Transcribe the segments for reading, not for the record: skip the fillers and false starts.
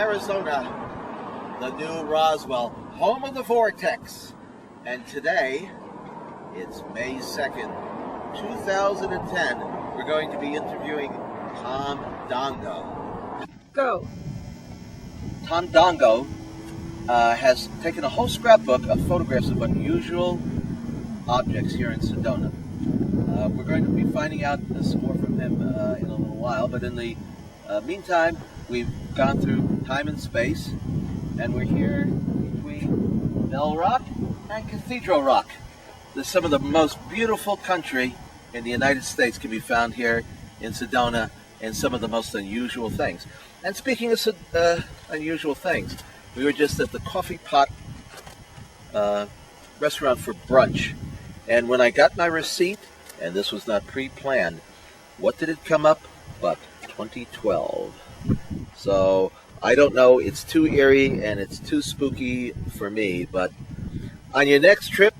Arizona, the new Roswell, home of the vortex. And today, it's May 2nd, 2010. We're going to be interviewing Tom Dongo. Go. Tom Dongo has taken a whole scrapbook of photographs of unusual objects here in Sedona. We're going to be finding out some more from him in a little while, but in the meantime, we've gone through time and space, and we're here between Bell Rock and Cathedral Rock. Some of the most beautiful country in the United States can be found here in Sedona, and some of the most unusual things. And speaking of unusual things, we were just at the Coffee Pot restaurant for brunch, and when I got my receipt, and this was not pre-planned, what did it come up but 2012? So I don't know, it's too eerie and it's too spooky for me, but on your next trip,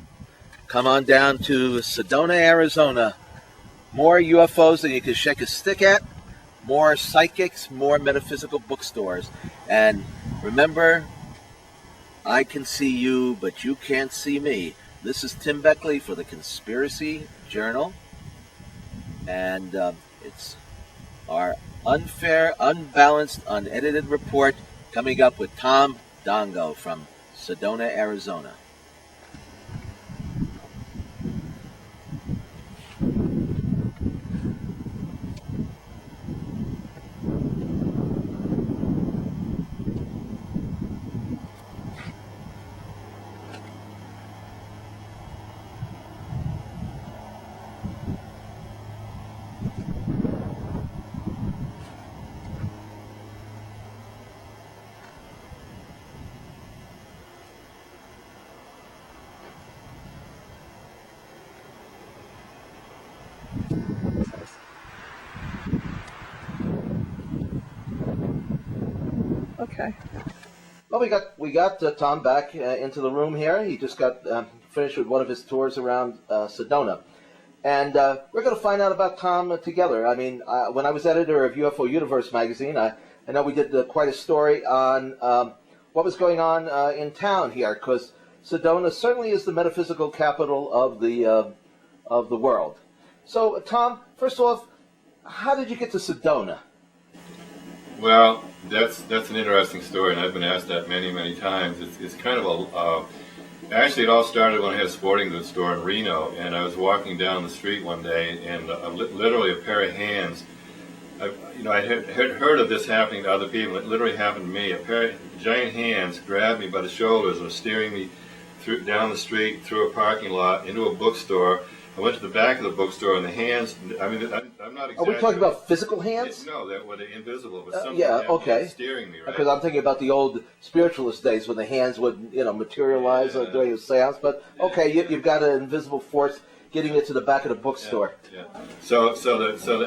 come on down to Sedona, Arizona. More UFOs than you can shake a stick at, more psychics, more metaphysical bookstores. And remember, I can see you, but you can't see me. This is Tim Beckley for the Conspiracy Journal, and it's our unfair, unbalanced, unedited report coming up with Tom Dongo from Sedona, Arizona. Okay. Well, we got Tom back into the room here. He just got finished with one of his tours around Sedona. And we're going to find out about Tom together. I mean, when I was editor of UFO Universe magazine, I know we did quite a story on what was going on in town here, because Sedona certainly is the metaphysical capital of the world. So, Tom, first off, how did you get to Sedona? Well, that's an interesting story, and I've been asked that many times. It's kind of actually, it all started when I had a sporting goods store in Reno, and I was walking down the street one day, and literally a pair of hands. I had heard of this happening to other people. It literally happened to me. A pair of giant hands grabbed me by the shoulders and were steering me down the street, through a parking lot, into a bookstore. I went to the back of the bookstore, and the hands, I mean, I'm not exaggerating. Are we talking about physical hands? No, they were invisible, but something steering me, right? Because I'm thinking about the old spiritualist days when the hands would, materialize during a seance. But, okay, you've got an invisible force getting it to the back of the bookstore. Yeah. So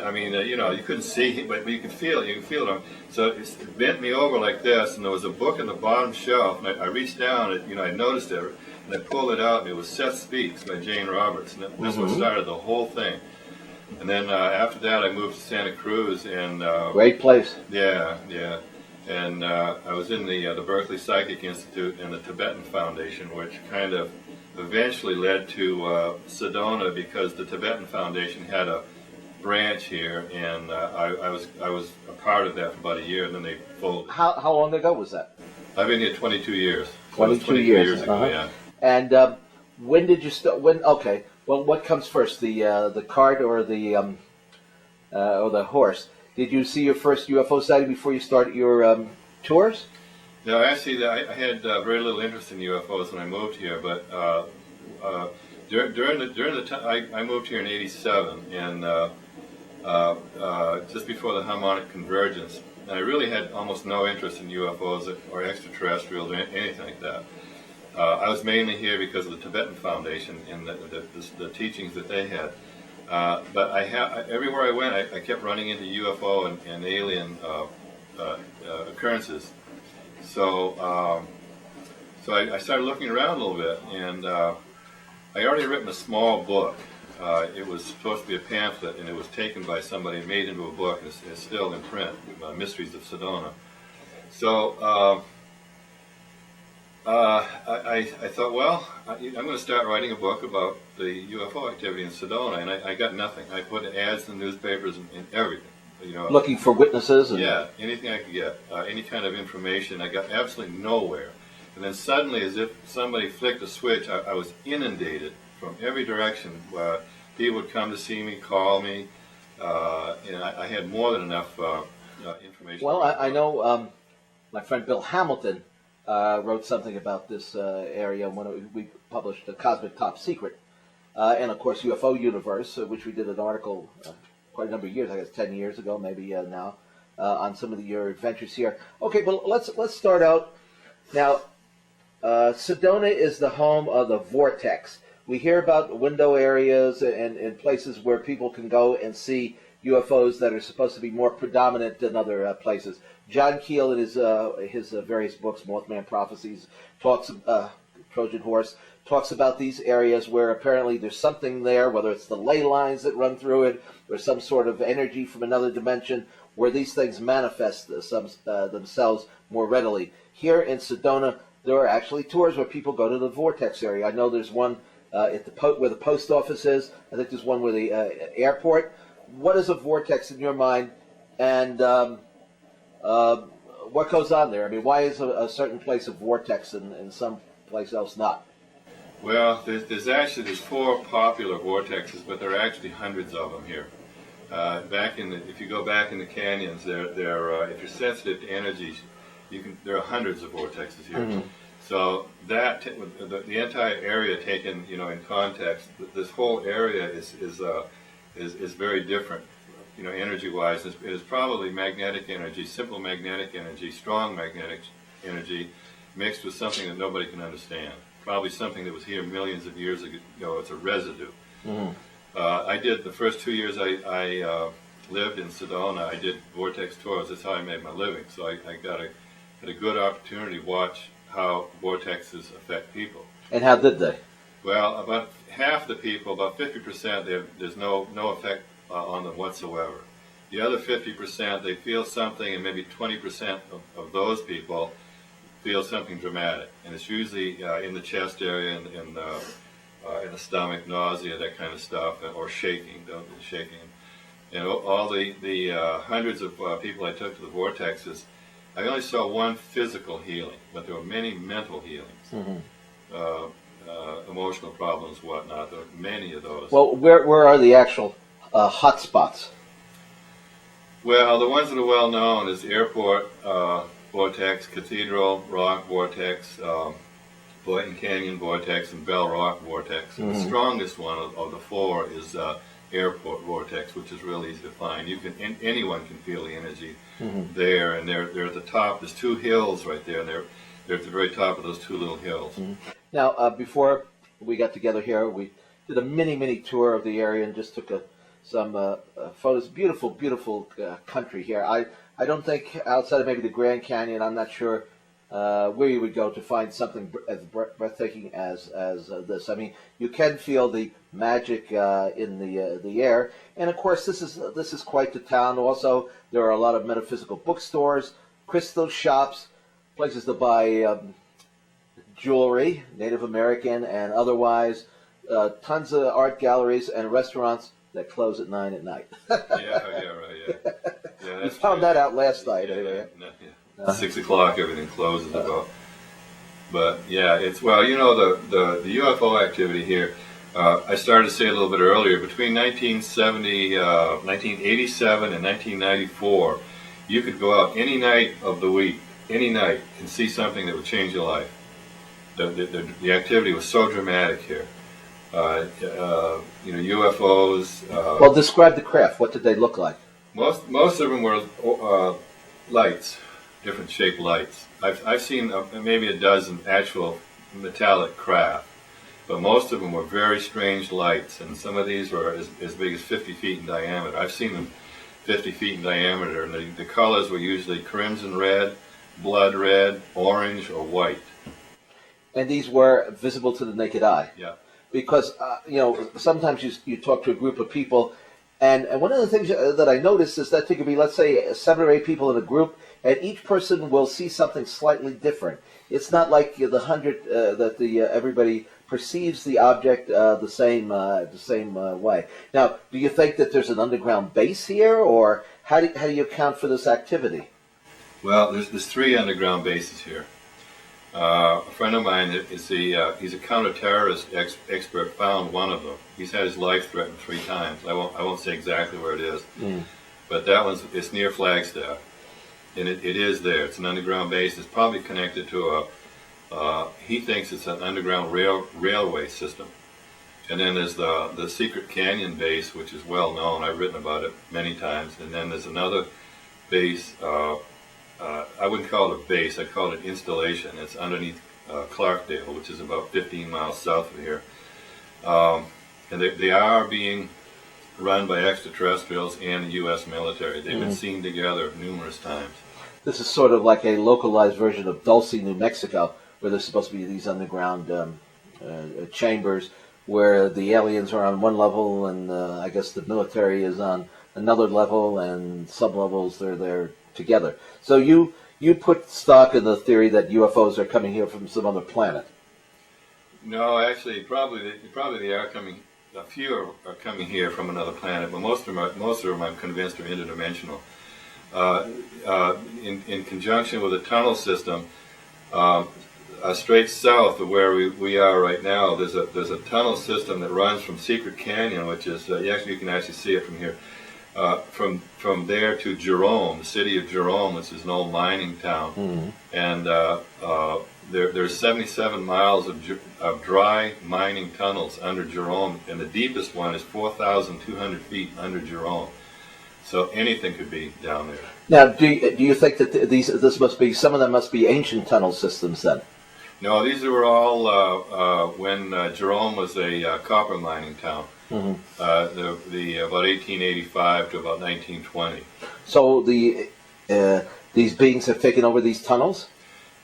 I mean, you couldn't see it, but you could feel it. You could feel it. So it bent me over like this, and there was a book in the bottom shelf, and I reached down, and I noticed it. And I pulled it out, and it was Seth Speaks by Jane Roberts. And this one started the whole thing. And then after that, I moved to Santa Cruz. And great place. Yeah. And I was in the Berkeley Psychic Institute and the Tibetan Foundation, which kind of eventually led to Sedona, because the Tibetan Foundation had a branch here, and I was a part of that for about a year, and then they folded. How long ago was that? I've been here 22 years. 22 years ago, yeah. And when did you start? Okay. Well, what comes first, the cart or the horse? Did you see your first UFO sighting before you started your tours? No, actually, I had very little interest in UFOs when I moved here. But during the time I moved here in '87, and just before the harmonic convergence, and I really had almost no interest in UFOs or extraterrestrials or anything like that. I was mainly here because of the Tibetan Foundation and the teachings that they had. But everywhere I went, I kept running into UFO and alien occurrences. So I started looking around a little bit, and I already written a small book. It was supposed to be a pamphlet, and it was taken by somebody and made into a book, and it's still in print, Mysteries of Sedona. So I thought, well, I'm going to start writing a book about the UFO activity in Sedona, and I got nothing. I put ads in newspapers and everything. Looking for witnesses? Yeah, anything I could get, any kind of information. I got absolutely nowhere. And then suddenly, as if somebody flicked a switch, I was inundated from every direction. People would come to see me, call me, and I had more than enough information. Well, I know my friend Bill Hamilton wrote something about this area when we published The Cosmic Top Secret. And, of course, UFO Universe, which we did an article quite a number of years, I guess 10 years ago, maybe now, on some of your adventures here. Okay, well, let's start out. Now, Sedona is the home of the vortex. We hear about window areas and places where people can go and see UFOs that are supposed to be more predominant than other places. John Keel, in his various books, Mothman Prophecies, Trojan Horse, talks about these areas where apparently there's something there, whether it's the ley lines that run through it or some sort of energy from another dimension, where these things manifest themselves more readily. Here in Sedona, there are actually tours where people go to the vortex area. I know there's one at where the post office is. I think there's one where the airport. What is a vortex in your mind, and what goes on there? I mean, why is a certain place a vortex and some place else not? Well, there's 4 popular vortexes, but there are actually hundreds of them here. If you go back in the canyons, if you're sensitive to energies, there are hundreds of vortexes here. Mm-hmm. So the entire area taken, in context, this whole area is very different, energy-wise. It is probably magnetic energy, simple magnetic energy, strong magnetic energy, mixed with something that nobody can understand. Probably something that was here millions of years ago. It's a residue. Mm-hmm. I did the first 2 years I lived in Sedona. I did vortex tours. That's how I made my living. So I had a good opportunity to watch how vortexes affect people. And how did they? Well, about half the people, about 50%, there's no effect on them whatsoever. The other 50%, they feel something, and maybe 20% of those people feel something dramatic, and it's usually in the chest area and in the stomach, nausea, that kind of stuff, or shaking. And all the hundreds of people I took to the vortexes, I only saw one physical healing, but there were many mental healings, mm-hmm. Emotional problems, whatnot. There were many of those. Well, where are the actual hot spots? Well, the ones that are well known is Airport Vortex, Cathedral Rock Vortex, Boynton Canyon Vortex, and Bell Rock Vortex. Mm-hmm. The strongest one of the 4 is Airport Vortex, which is really easy to find. Anyone can feel the energy mm-hmm. there, and they're at the top. There's 2 hills right there, and they're at the very top of those 2 little hills. Mm-hmm. Now, before we got together here, we did a mini tour of the area and just took some photos. Beautiful, beautiful country here. I don't think outside of maybe the Grand Canyon, I'm not sure where you would go to find something as breathtaking as this. I mean, you can feel the magic in the air, and of course, this is quite the town. Also, there are a lot of metaphysical bookstores, crystal shops, places to buy jewelry, Native American and otherwise, tons of art galleries and restaurants that close at 9 at night. Yeah, we found that out last night. Anyway. 6 o'clock, everything closes about. But yeah, it's the UFO activity here. I started to say a little bit earlier. Between 1987 and 1994, you could go out any night of the week, any night, and see something that would change your life. The activity was so dramatic here. UFOs. Well, describe the craft. What did they look like? Most of them were lights, different shaped lights. I've seen maybe a dozen actual metallic craft, but most of them were very strange lights, and some of these were as big as 50 feet in diameter. I've seen them 50 feet in diameter, and the colors were usually crimson red, blood red, orange, or white. And these were visible to the naked eye? Yeah. Because, sometimes you talk to a group of people, And one of the things that I noticed is that there could be, let's say, 7 or 8 people in a group, and each person will see something slightly different. It's not like the 100 that everybody perceives the object the same way. Now, do you think that there's an underground base here, or how do you account for this activity? Well, there's 3 underground bases here. A friend of mine he's a counter-terrorist expert, found one of them. He's had his life threatened 3 times. I won't say exactly where it is, but it's near Flagstaff, and it is there. It's an underground base. It's probably connected to he thinks it's an underground railway system. And then there's the Secret Canyon base, which is well known. I've written about it many times. And then there's another base. I wouldn't call it a base. I'd call it an installation. It's underneath Clarkdale, which is about 15 miles south of here. And they are being run by extraterrestrials and the U.S. military. They've been seen together numerous times. This is sort of like a localized version of Dulce, New Mexico, where there's supposed to be these underground chambers where the aliens are on one level and I guess the military is on another level, and sub-levels they're together. So you put stock in the theory that UFOs are coming here from some other planet? No, actually, probably they are coming. A few are coming here from another planet, but most of them I'm convinced are interdimensional. In conjunction with a tunnel system, straight south of where we are right now, there's a tunnel system that runs from Secret Canyon, which is you can actually see it from here. From there to Jerome, the city of Jerome, which is an old mining town, and there's 77 miles of dry mining tunnels under Jerome, and the deepest one is 4,200 feet under Jerome. So anything could be down there. Now, do you think that some of them must be ancient tunnel systems then? No, these were all when Jerome was a copper mining town. About 1885 to about 1920. So these beings have taken over these tunnels?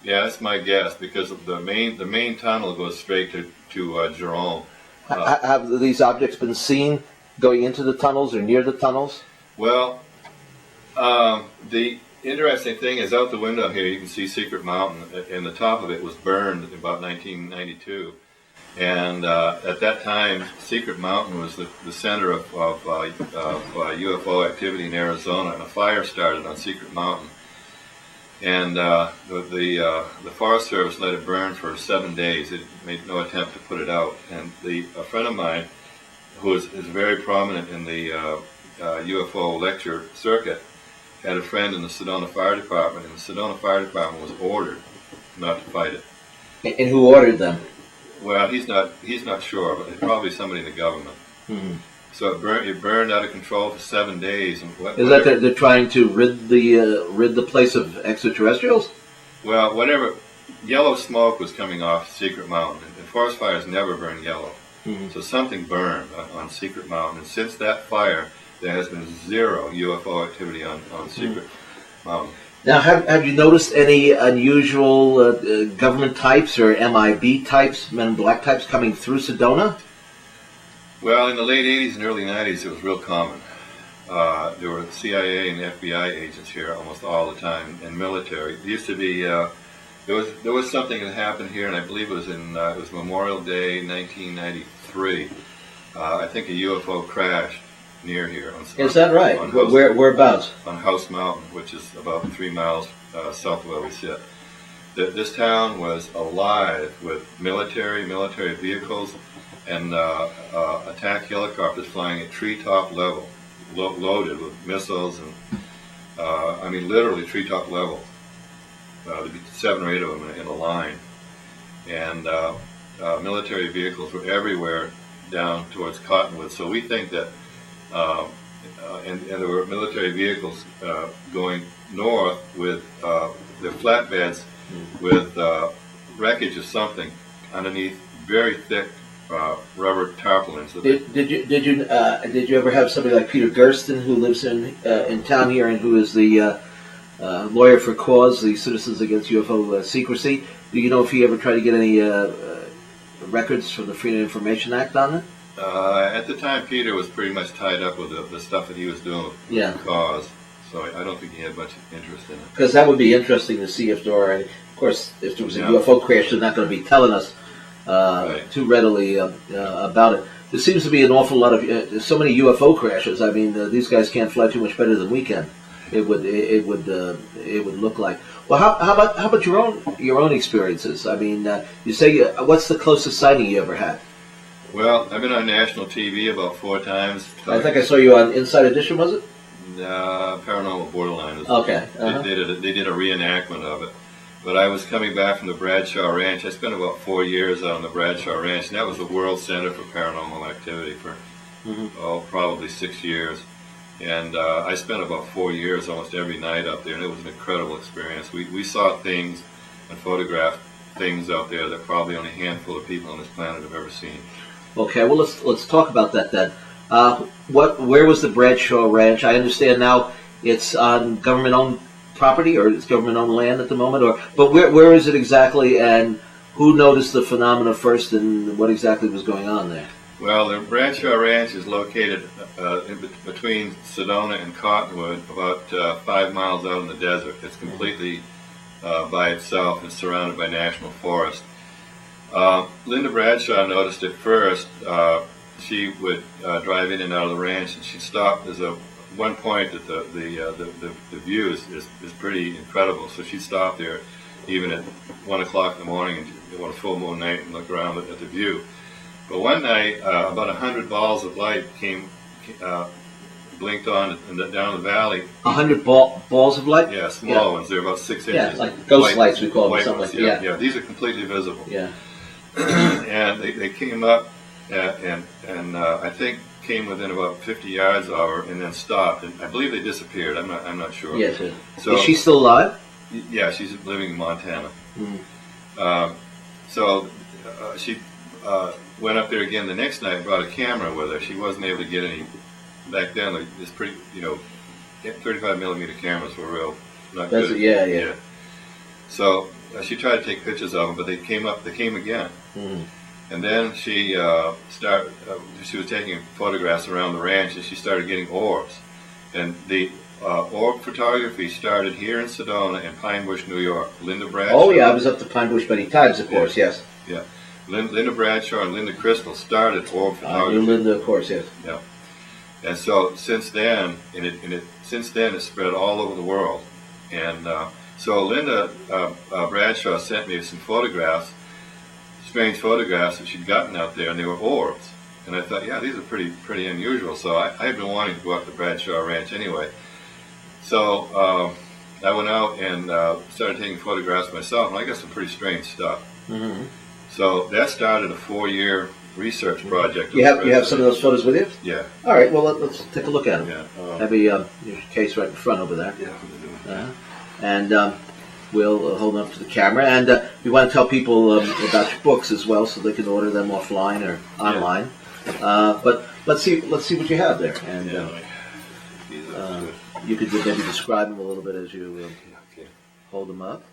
Yeah, that's my guess, because the main tunnel goes straight to Jerome. Have these objects been seen going into the tunnels or near the tunnels? Well, the interesting thing is, out the window here you can see Secret Mountain, and the top of it was burned in about 1992. And at that time, Secret Mountain was the center of UFO activity in Arizona, and a fire started on Secret Mountain. And the Forest Service let it burn for 7 days. It made no attempt to put it out. And a friend of mine, who is very prominent in the UFO lecture circuit, had a friend in the Sedona Fire Department, and the Sedona Fire Department was ordered not to fight it. And who ordered them? Well, he's not sure, but it's probably somebody in the government. So it burned out of control for 7 days. And is that they're trying to rid the place of extraterrestrials? Well, whatever. Yellow smoke was coming off Secret Mountain, and forest fires never burn yellow. So something burned on Secret Mountain, and since that fire, there has been zero UFO activity on Secret Mountain. Now, have you noticed any unusual government types or MIB types, Men in Black types, coming through Sedona? Well, in the late 80s and early 90s, it was real common. There were CIA and FBI agents here almost all the time, and military. It used to be, there was something that happened here, and I believe it was Memorial Day, 1993. I think a UFO crashed near here. Is that right? Whereabouts? On House Mountain, which is about 3 miles south of where we sit. This town was alive with military vehicles and attack helicopters flying at treetop level, loaded with missiles, and literally treetop level. There'd be 7 or 8 of them in a line, and military vehicles were everywhere down towards Cottonwood. So we think that. And there were military vehicles going north with their flatbeds with wreckage of something underneath very thick rubber tarpaulins. Did you ever have somebody like Peter Gersten, who lives in town here and who is the lawyer for CAUSE, the Citizens Against UFO Secrecy? Do you know if he ever tried to get any records from the Freedom of Information Act on it? At the time, Peter was pretty much tied up with the stuff that he was doing with the cause, so I don't think he had much interest in it. Because that would be interesting to see if there are any. Of course, if there was a UFO crash, they're not going to be telling us too readily about it. There seems to be an awful lot of so many UFO crashes. I mean, these guys can't fly too much better than we can. It would look like. Well, how about your own experiences? I mean, you say what's the closest sighting you ever had? Well, I've been on national TV about 4 times. I think I saw you on Inside Edition, was it? Paranormal Borderline. Okay. They did a reenactment of it. But I was coming back from the Bradshaw Ranch. I spent about 4 years on the Bradshaw Ranch, and that was the World Center for Paranormal Activity for probably 6 years. And I spent about 4 years almost every night up there, and it was an incredible experience. We saw things and photographed things out there that probably only a handful of people on this planet have ever seen. Okay, well let's talk about that then. Where was the Bradshaw Ranch? I understand now it's on government-owned property, or it's government-owned land at the moment, but where is it exactly, and who noticed the phenomena first, and what exactly was going on there? Well, the Bradshaw Ranch is located between Sedona and Cottonwood, about 5 miles out in the desert. It's completely by itself and surrounded by national forest. Linda Bradshaw noticed it first. She would drive in and out of the ranch, and she'd stop. There's one point that the view is pretty incredible. So she'd stop there even at 1 o'clock in the morning and on a full moon night and look around at the view. But one night, about 100 balls of light blinked on down the valley. 100 balls of light? Yeah, small ones. They're about 6 inches. Yeah, like ghost lights we call them. Something like that. Yeah, these are completely visible. Yeah. And they came up and I think came within about 50 yards of her and then stopped. And I believe they disappeared. I'm not sure. Yes. So, is she still alive? Yeah, she's living in Montana. Mm. She went up there again the next night and brought a camera with her. She wasn't able to get any. Back then, it's pretty, 35 millimeter cameras were real not good. Yeah. So she tried to take pictures of them, but they came again. Mm. And then she she was taking photographs around the ranch, and she started getting orbs. And the orb photography started here in Sedona and Pine Bush, New York. Linda Bradshaw. Oh yeah, I was up to Pine Bush many times, of course. Yes. Yeah. Linda Bradshaw and Linda Crystal started orb photography. I knew Linda, of course. Yes. Yeah. And so since then, it spread all over the world. And so Linda Bradshaw sent me some photographs, strange photographs that she'd gotten out there, and they were orbs. And I thought, yeah, these are pretty unusual. So I had been wanting to go up to Bradshaw Ranch anyway. So I went out and started taking photographs myself, and I got some pretty strange stuff. Mm-hmm. So that started a 4-year research project. You have some of those photos with you? Yeah. All right. Well, let's take a look at them. Yeah. Have your case right in front over there. Yeah. And we'll hold them up to the camera. And we want to tell people about your books as well, so they can order them offline or online. Yeah. But let's see what you have there. And you could maybe describe them a little bit as you hold them up.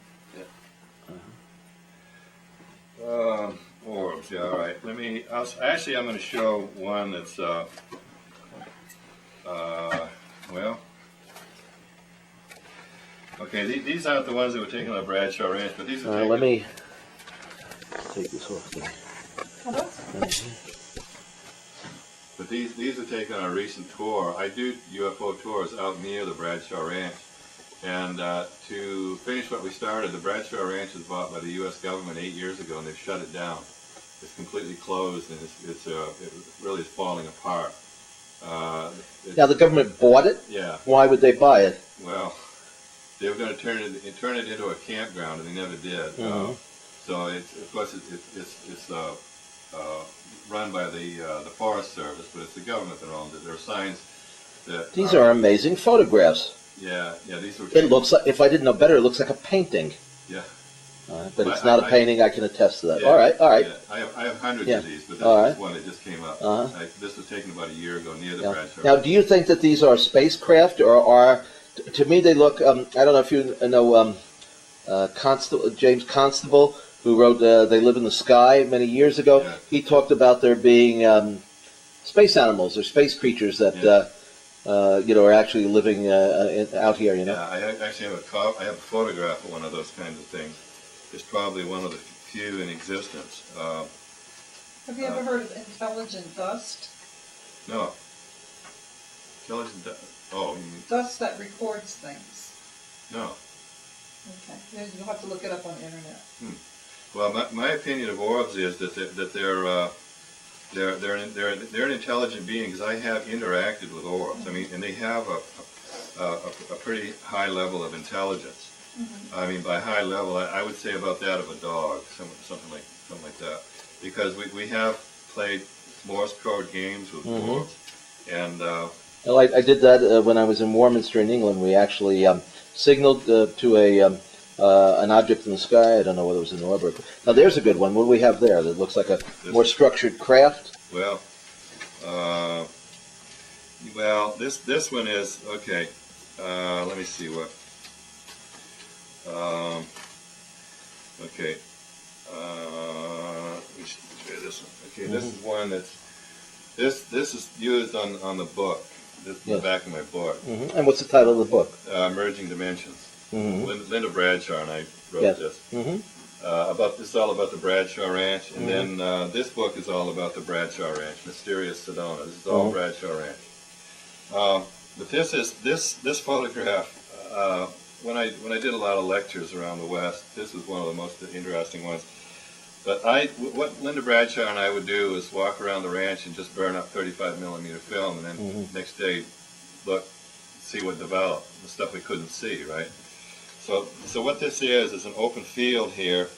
Orbs, yeah, all right. I'm going to show one that's, okay, these aren't the ones that were taken on Bradshaw Ranch, but these are taken. Let me take this off there. But these are taken on a recent tour. I do UFO tours out near the Bradshaw Ranch. And to finish what we started, the Bradshaw Ranch was bought by the U.S. government 8 years ago, and they've shut it down. It's completely closed, and it really is falling apart. Now the government bought it? Yeah. Why would they buy it? Well, they were going to turn it into a campground, and they never did. Mm-hmm. So it's run by the Forest Service, but it's the government that owns it. There are signs that these are amazing photographs. Yeah, these were. It looks like, if I didn't know better, it looks like a painting. Yeah. But it's not a painting. I can attest to that. Yeah, all right. Yeah. I have hundreds of these, but this is one that just came up. This was taken about a year ago near the Bradshaw. Now, do you think that these are spacecraft, or are? To me, they look. I don't know if you know James Constable, who wrote "They Live in the Sky" many years ago. Yeah. He talked about there being space animals or space creatures that are actually living out here. Yeah, I actually have I have a photograph of one of those kinds of things. It's probably one of the few in existence. Have you ever heard of intelligent dust? No. Intelligent dust? Oh, you mean... Dust that records things. No. Okay. You'll have to look it up on the internet. Well, my opinion of orbs is that they're an intelligent being, because I have interacted with orbs. I mean, and they have a pretty high level of intelligence. I mean, by high level, I would say about that of a dog, something like that. Because we have played Morse code games with orbs, and well, I did that when I was in Warminster in England. We actually signaled to an object in the sky. I don't know whether it was an orb. Now there's a good one. What do we have there? That looks like a more structured craft. Well, this one is okay. Let me see what. Okay. Let me try this one. Okay, this is one that's this is used on the book. This is the back of my book. And what's the title of the book? Merging Dimensions. Linda Bradshaw and I wrote this. This is all about the Bradshaw Ranch, and then this book is all about the Bradshaw Ranch, Mysterious Sedona. This is all Bradshaw Ranch. But this photograph. When I did a lot of lectures around the West, this was one of the most interesting ones. But what Linda Bradshaw and I would do is walk around the ranch and just burn up 35 millimeter film, and then next day look, see what developed, the stuff we couldn't see, right? So what this is an open field here,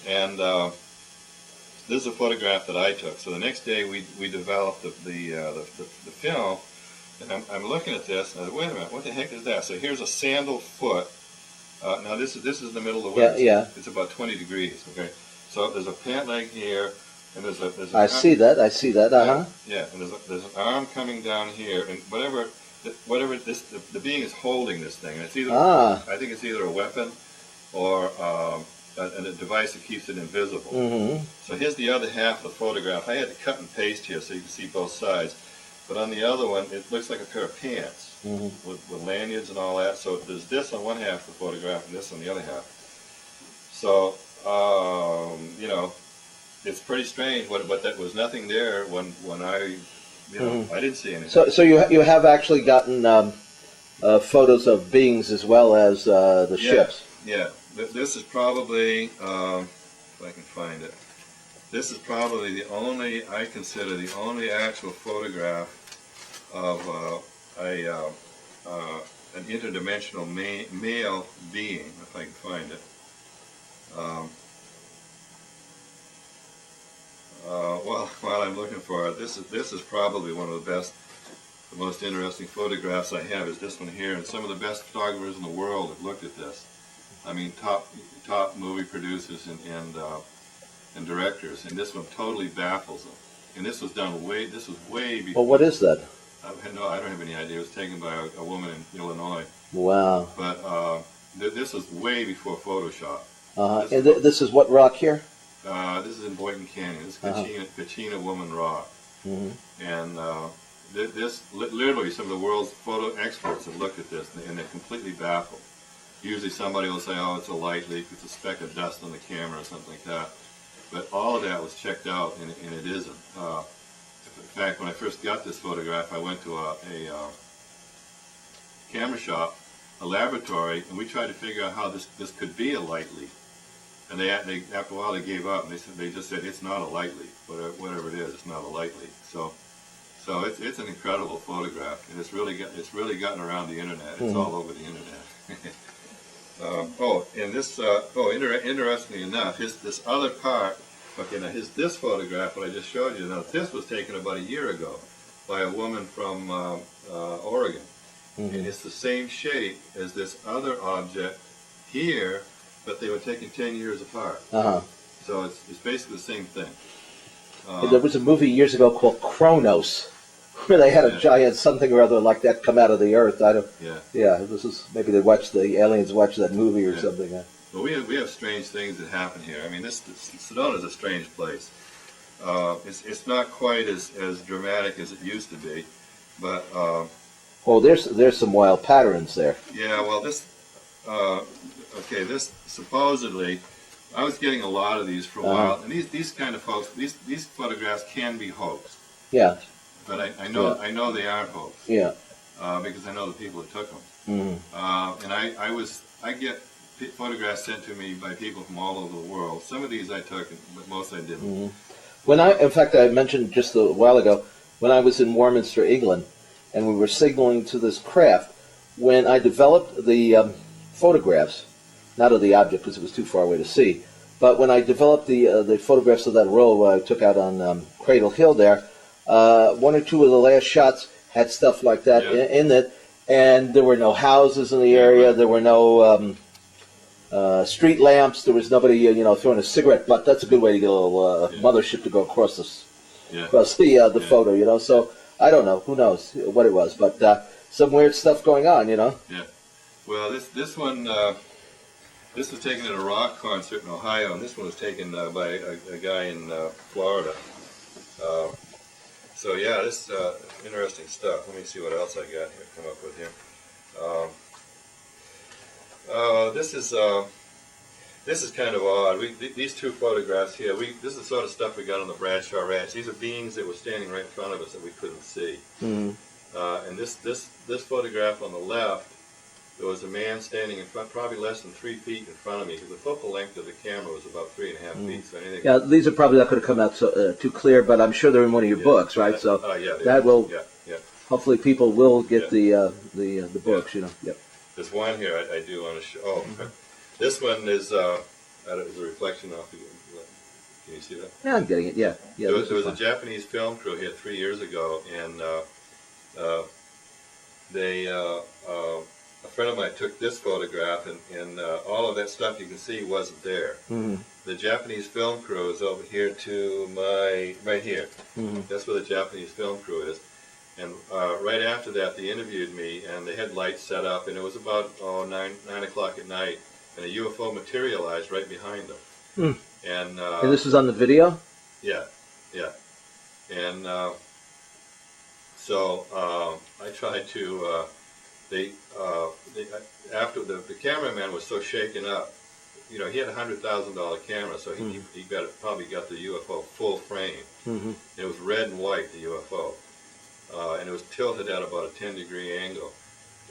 and this is a photograph that I took. So the next day we developed the film, and I'm looking at this, and I said, wait a minute, what the heck is that? So here's a sandal foot. Now this is in the middle of the winter. Yeah. It's about 20 degrees. Okay. So there's a pant leg here, and there's a I see that. Yeah, and there's an arm coming down here, and whatever the being is holding this thing, and it's either I think it's either a weapon or a device that keeps it invisible. So here's the other half of the photograph. I had to cut and paste here so you can see both sides. But on the other one, it looks like a pair of pants with lanyards and all that. So there's this on one half of the photograph and this on the other half. So it's pretty strange. But that was nothing there when I, I didn't see anything. So you have actually gotten photos of beings as well as the ships. Yeah. This is probably, if I can find it. This is probably I consider the only actual photograph of an interdimensional male being, if I can find it. While I'm looking for it, this is probably one of the most interesting photographs I have is this one here, and some of the best photographers in the world have looked at this. I mean, top movie producers and directors, and this one totally baffles them. And this was way before. Well, what is that? I don't have any idea. It was taken by a woman in Illinois. Wow. But this was way before Photoshop. This is what rock here? This is in Boynton Canyon. This is Kachina Woman Rock. And this literally, some of the world's photo experts have looked at this, and they're completely baffled. Usually somebody will say, oh, it's a light leak, it's a speck of dust on the camera or something like that. But all of that was checked out, and it isn't. In fact, when I first got this photograph, I went to a camera shop, a laboratory, and we tried to figure out how this could be a light leak. And they after a while they gave up, and they just said it's not a light leak, whatever it is, it's not a light leak. So it's an incredible photograph, and it's really gotten around the internet. It's all over the internet. Interestingly enough, this other part. Okay, now this photograph, what I just showed you. Now this was taken about a year ago by a woman from Oregon, and it's the same shape as this other object here, but they were taken 10 years apart. So it's basically the same thing. There was a movie years ago called Kronos, where they had a giant something or other like that come out of the earth. This is maybe the aliens watched that movie or something. Well, we have strange things that happen here. I mean, Sedona is a strange place. It's not quite as dramatic as it used to be, but Oh, there's some wild patterns there. yeah. Well, this supposedly, I was getting a lot of these for a while, and these kind of folks, these photographs can be hoaxed. Yeah. But I know they aren't hoaxed. Yeah. Because I know the people that took them. Mm-hmm. And I get photographs sent to me by people from all over the world. Some of these I took, but most I didn't. In fact, I mentioned just a while ago, when I was in Warminster, England, and we were signaling to this craft, when I developed the photographs, not of the object because it was too far away to see, but when I developed the photographs of that roll I took out on Cradle Hill there, one or two of the last shots had stuff like that in it, and there were no houses in the area, there were no street lamps, there was nobody throwing a cigarette butt. That's a good way to get a little mothership to go across the photo, so I don't know, who knows what it was, but some weird stuff going on, Yeah. Well, this one, this was taken at a rock concert in Ohio, and this one was taken by a guy in Florida. So yeah, this interesting stuff. Let me see what else I got here. Come up with here. This is kind of odd. These two photographs here. This is the sort of stuff we got on the Bradshaw Ranch. These are beings that were standing right in front of us that we couldn't see. And this photograph on the left, there was a man standing in front, probably less than 3 feet in front of me, because the focal length of the camera was about 3.5 feet. So anything. Yeah, these are probably not going to come out too clear, but I'm sure they're in one of your books, right? So that will. Hopefully, people will get the books. Yep. There's one here I do want to show. Oh, this one is a reflection off the. Can you see that? Yeah, I'm getting it. Yeah. There was a Japanese film crew here 3 years ago, and a friend of mine took this photograph, and all of that stuff you can see wasn't there. The Japanese film crew is over here to right here. That's where the Japanese film crew is. And right after that, they interviewed me, and they had lights set up, and it was about 9 o'clock at night, and a UFO materialized right behind them. And this is on the video? Yeah. And so I tried to. After the cameraman was so shaken up, he had a $100,000 camera, so he probably got the UFO full frame. It was red and white, the UFO, and it was tilted at about a 10-degree angle.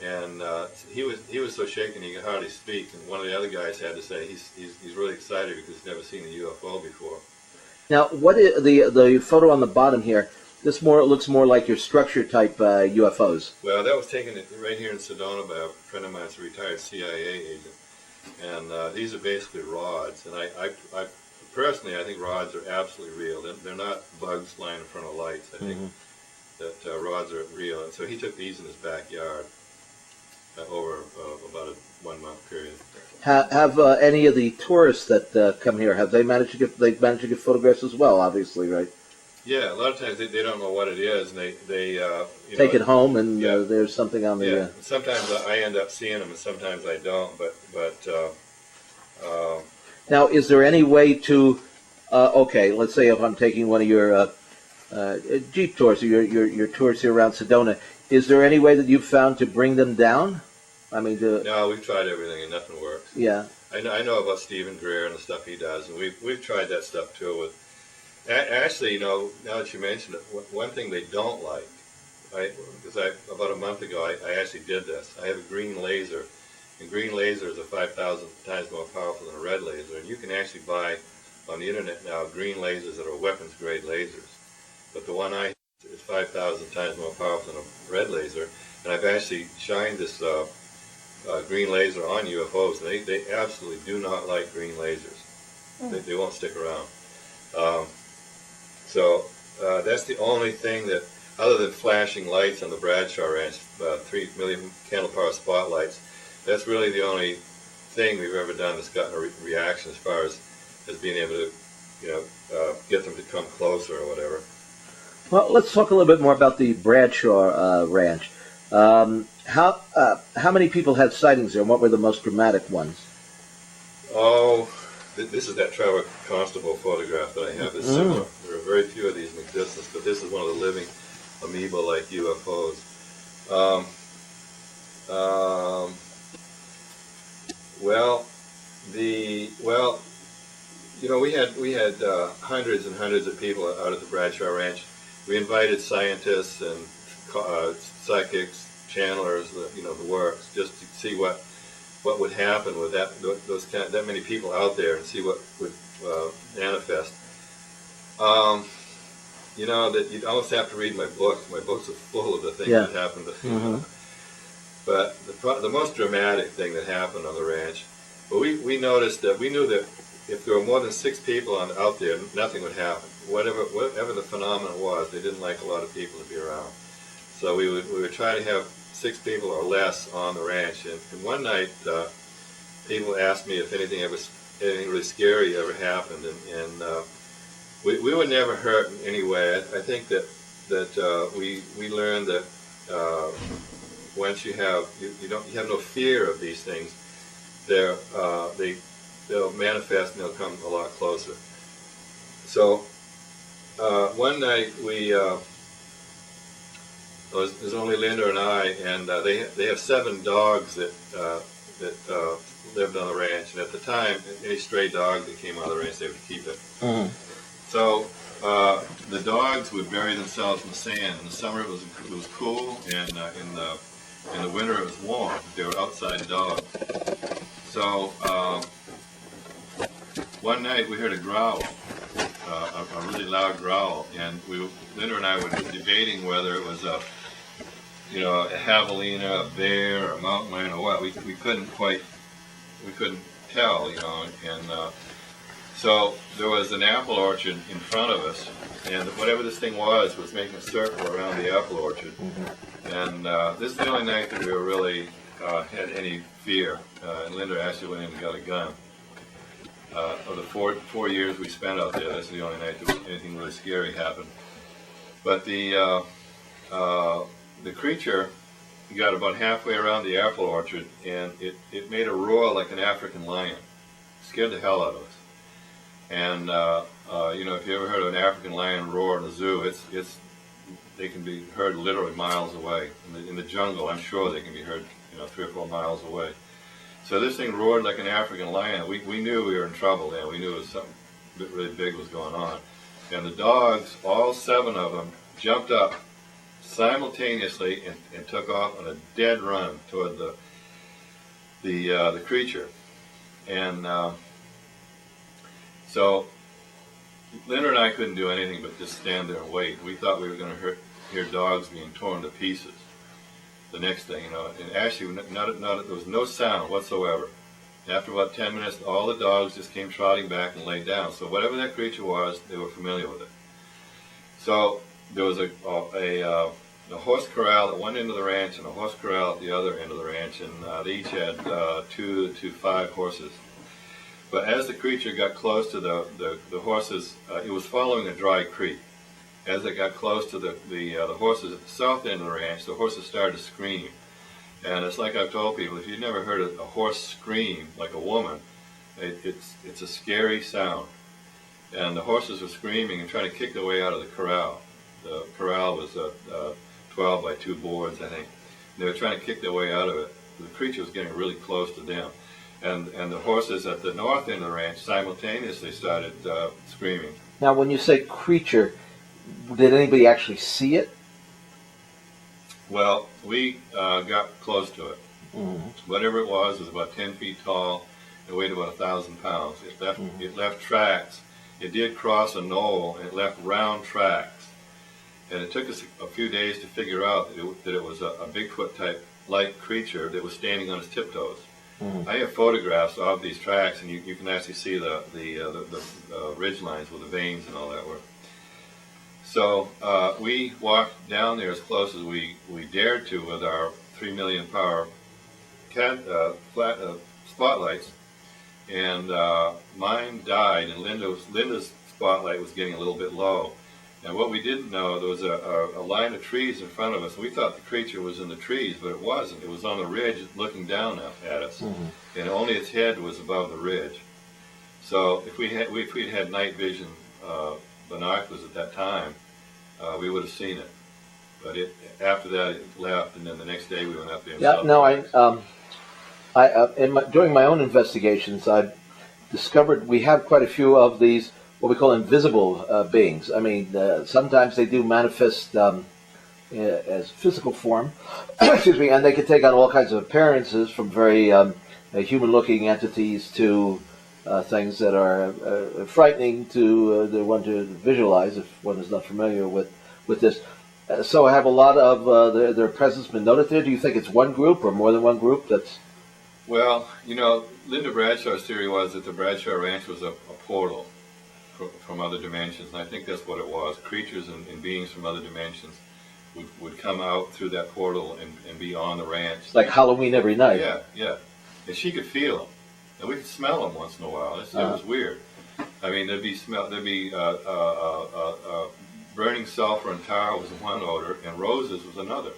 And he was so shaken he could hardly speak. And one of the other guys had to say he's really excited because he's never seen a UFO before. Now, what is the photo on the bottom here? This looks more like your structure type UFOs. Well, that was taken right here in Sedona by a friend of mine, who's a retired CIA agent. And these are basically rods. And I personally, I think rods are absolutely real. They're not bugs flying in front of lights. I think that rods are real. And so he took these in his backyard over about a 1 month period. Have any of the tourists that come here, have they managed to get photographs as well? Obviously, right? Yeah, a lot of times they don't know what it is, and they take it home, and there's something on the. Yeah, sometimes I end up seeing them, and sometimes I don't. But now, is there any way to? Let's say if I'm taking one of your Jeep tours, or your tours here around Sedona, is there any way that you've found to bring them down? I mean, no, we've tried everything, and nothing works. Yeah, I know about Stephen Greer and the stuff he does, and we've tried that stuff too. With actually, now that you mention it, one thing they don't like, because about a month ago I actually did this. I have a green laser, and green lasers are 5,000 times more powerful than a red laser, and you can actually buy on the internet now green lasers that are weapons grade lasers. But the one I have is 5,000 times more powerful than a red laser, and I've actually shined this green laser on UFOs, and they absolutely do not like green lasers. They won't stick around. So that's the only thing that, other than flashing lights on the Bradshaw Ranch, 3 million candle power spotlights, that's really the only thing we've ever done that's gotten a reaction as far as being able to, get them to come closer or whatever. Well, let's talk a little bit more about the Bradshaw Ranch. How many people had sightings there, and what were the most dramatic ones? Oh, this is that Trevor Constable photograph that I have. It's similar. There are very few of these in existence, but this is one of the living amoeba-like UFOs. We had hundreds and hundreds of people out at the Bradshaw Ranch. We invited scientists and psychics, channelers, the works, just to see what would happen with that many people out there, and see what would manifest. That you'd almost have to read my books. My books are full of the things that happened. But the most dramatic thing that happened on the ranch, we noticed that we knew that if there were more than 6 people out there, nothing would happen. Whatever the phenomenon was, they didn't like a lot of people to be around. So we would try to have 6 people or less on the ranch. And one night, people asked me if anything really scary ever happened, and we were never hurt in any way. I think that we learned that once you have no fear of these things, they'll manifest and they'll come a lot closer. So one night it was only Linda and I, and they have 7 dogs that lived on the ranch, and at the time, any stray dog that came on the ranch, they would keep it. So the dogs would bury themselves in the sand. In the summer it was cool, and in the winter it was warm. They were outside dogs. So one night we heard a growl, a really loud growl, and Linda and I were debating whether it was a javelina, a bear, a mountain lion, or what. We couldn't tell, and so there was an apple orchard in front of us, and whatever this thing was making a circle around the apple orchard. And this is the only night that we were really had any fear. And Linda actually went in and got a gun. Of the 4 years we spent out there, that's the only night that anything really scary happened. But the creature got about halfway around the apple orchard, and it made a roar like an African lion. It scared the hell out of us. And if you ever heard of an African lion roar in a zoo, they can be heard literally miles away. In the jungle, I'm sure they can be heard 3 or 4 miles away. So this thing roared like an African lion. We knew we were in trouble then. We knew something really big was going on. And the dogs, all 7 of them, jumped up simultaneously and took off on a dead run toward the creature. And so Linda and I couldn't do anything but just stand there and wait. We thought we were going to hear dogs being torn to pieces. The next thing, and actually there was no sound whatsoever. After about 10 minutes, all the dogs just came trotting back and laid down. So whatever that creature was, they were familiar with it. So there was a horse corral at one end of the ranch and a horse corral at the other end of the ranch, and they each had 2 to 5 horses. But as the creature got close to the horses, it was following a dry creek. As it got close to the horses at the south end of the ranch, the horses started to scream. And it's like I've told people, if you've never heard a horse scream like a woman, it's a scary sound. And the horses were screaming and trying to kick their way out of the corral. The corral was 12 by 2 boards, I think. They were trying to kick their way out of it. The creature was getting really close to them. And the horses at the north end of the ranch simultaneously started screaming. Now, when you say creature, did anybody actually see it? Well, we got close to it. Whatever it was about 10 feet tall. It weighed about 1,000 pounds. It left tracks. It did cross a knoll, and it left round tracks. And it took us a few days to figure out that it was a Bigfoot-type light creature that was standing on its tiptoes. I have photographs of these tracks, and you can actually see the ridge lines with the veins and all that were. So we walked down there as close as we dared to with our 3 million power spotlights, and mine died, and Linda's spotlight was getting a little bit low. And what we didn't know, there was a line of trees in front of us. We thought the creature was in the trees, but it wasn't. It was on the ridge looking down at us. And only its head was above the ridge. So if we'd had night vision binoculars at that time, we would have seen it. But after that it left, and then the next day we went up there. And Yeah, no, during my own investigations, I discovered we have quite a few of these what we call invisible beings. I mean, sometimes they do manifest as physical form, excuse me, and they can take on all kinds of appearances, from very human-looking entities to things that are frightening to the one to visualize if one is not familiar with this. So I have a lot of their presence been noted there. Do you think it's one group or more than one group that's... Well, Linda Bradshaw's theory was that the Bradshaw Ranch was a portal from other dimensions, and I think that's what it was. Creatures and beings from other dimensions would come out through that portal and be on the ranch. Like Halloween every night. Yeah. And she could feel them, and we could smell them once in a while. It was weird. I mean, there'd be burning sulfur and tar was one odor, and roses was another.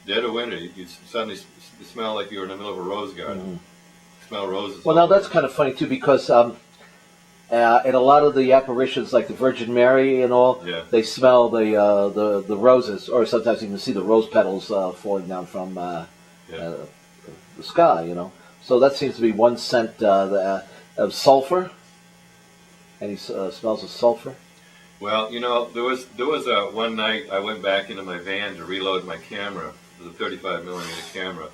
Dead of winter, you'd suddenly smell like you were in the middle of a rose garden. Mm-hmm. Smell roses. Well, now that's kind of funny too, because in a lot of the apparitions, like the Virgin Mary and all, they smell the roses, or sometimes you can see the rose petals falling down from the sky. So that seems to be one scent of sulfur. Any smells of sulfur? Well, there was one night I went back into my van to reload my camera. It was a 35 millimeter camera,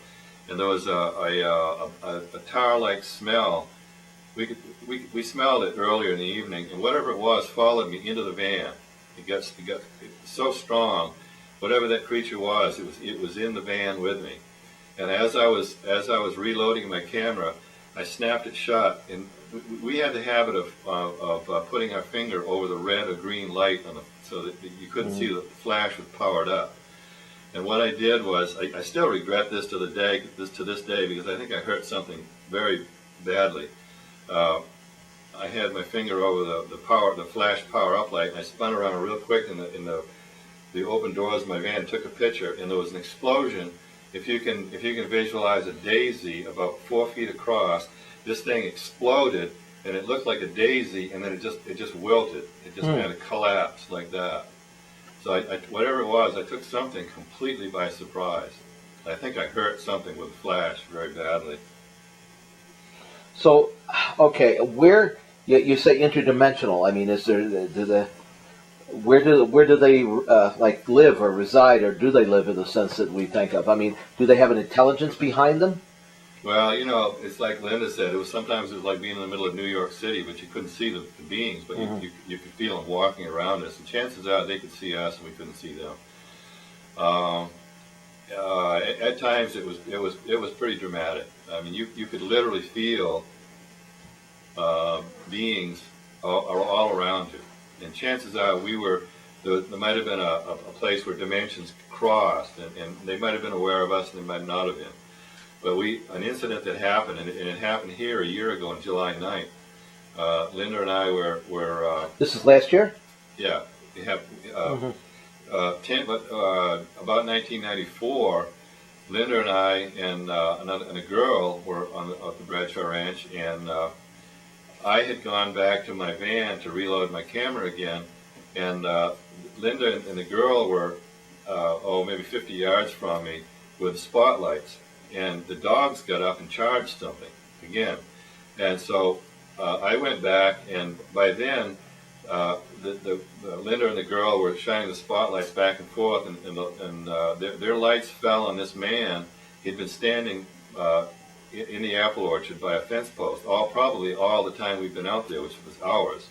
and there was a tar-like smell. We smelled it earlier in the evening, and whatever it was followed me into the van. It got so strong. Whatever that creature was, it was in the van with me. And as I was reloading my camera, I snapped it shut. And we had the habit of putting our finger over the red or green light so that you couldn't see the flash was powered up. And what I did was, I still regret this to this day, because I think I hurt something very badly. I had my finger over the flash power up light, and I spun around real quick in the open doors of my van, took a picture, and there was an explosion. If you can visualize a daisy about 4 feet across, this thing exploded, and it looked like a daisy, and then it just wilted. It just kind of collapsed like that. So whatever it was, I took something completely by surprise. I think I hurt something with a flash very badly. So, okay, where you say interdimensional? I mean, is there where do they like live or reside, or do they live in the sense that we think of? I mean, do they have an intelligence behind them? Well, it's like Linda said. Sometimes it was like being in the middle of New York City, but you couldn't see the beings, but you could feel them walking around us. And chances are they could see us, and we couldn't see them. At times it was pretty dramatic. I mean, you could literally feel beings all around you. And chances are there might have been a place where dimensions crossed, and they might have been aware of us, and they might not have been. But an incident that happened, and it happened here a year ago on July 9th. Linda and I were this is last year? Yeah. We have, about 1994, Linda and I and a girl were at the Bradshaw Ranch, and I had gone back to my van to reload my camera again, and Linda and the girl were maybe 50 yards from me with spotlights. And the dogs got up and charged something again. And so I went back, and by then the Linda and the girl were shining the spotlights back and forth, and their lights fell on this man. He'd been standing in the apple orchard by a fence post, probably all the time we've been out there, which was hours.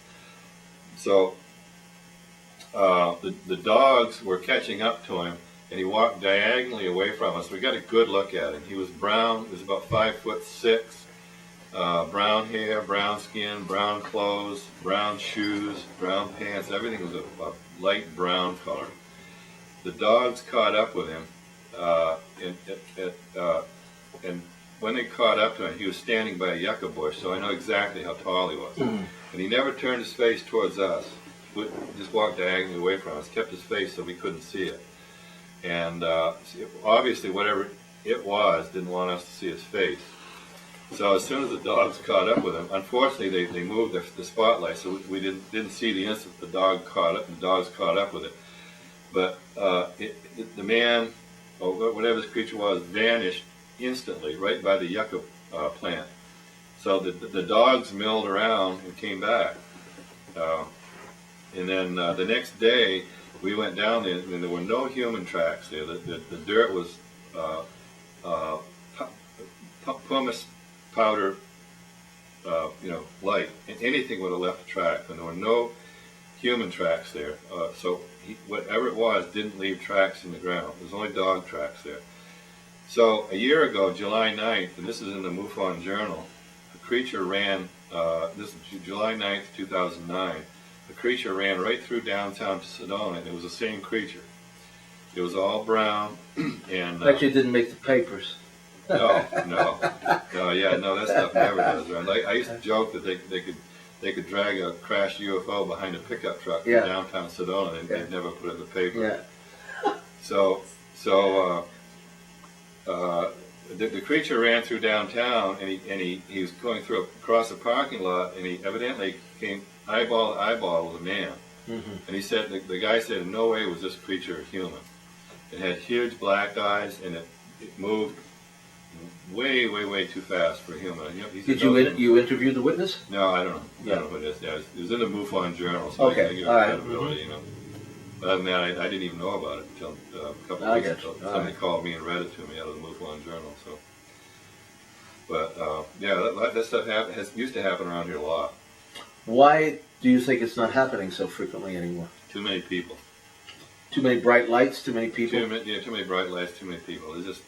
So the dogs were catching up to him, and he walked diagonally away from us. We got a good look at him. He was brown. He was about 5'6", brown hair, brown skin, brown clothes, brown shoes, brown pants. Everything was a light brown color. The dogs caught up with him, and when they caught up to him, he was standing by a yucca bush, so I know exactly how tall he was. And he never turned his face towards us. He just walked diagonally away from us, kept his face so we couldn't see it. And obviously, whatever it was, didn't want us to see his face. So as soon as the dogs caught up with him, unfortunately they moved the spotlight, so we didn't see the instant the dog caught up. The dogs caught up with it, but the man, or whatever this creature was, vanished instantly right by the yucca plant. So the dogs milled around and came back, and then the next day we went down there, and there were no human tracks there. The dirt was pumice powder, light, and anything would have left a track, and there were no human tracks there. So whatever it was didn't leave tracks in the ground. There's only dog tracks there. So a year ago, July 9th, and this is in the MUFON Journal, a creature ran, this is July 9th, 2009, a creature ran right through downtown to Sedona, and it was the same creature. It was all brown, and... Actually, it didn't make the papers. No, that stuff never does. Right? Like, I used to joke that they could drag a crashed UFO behind a pickup truck in downtown Sedona, and they'd never put it in the paper. Yeah. So the creature ran through downtown, and he was going across a parking lot, and he evidently came eyeball to eyeball with a man. Mm-hmm. And he said the guy said, in no way was this creature human. It had huge black eyes, and it moved way too fast for a human. Did you interview the witness? No, I don't know. I don't know who it is. Yeah, it was in the MUFON Journal, so I think it was credibility, But other than that, I didn't even know about it until a couple of weeks ago. Somebody called me and read it to me out of the MUFON Journal. So, but that stuff used to happen around here a lot. Why do you think it's not happening so frequently anymore? Too many people. Too many bright lights. Too many people. Too many bright lights. Too many people. There's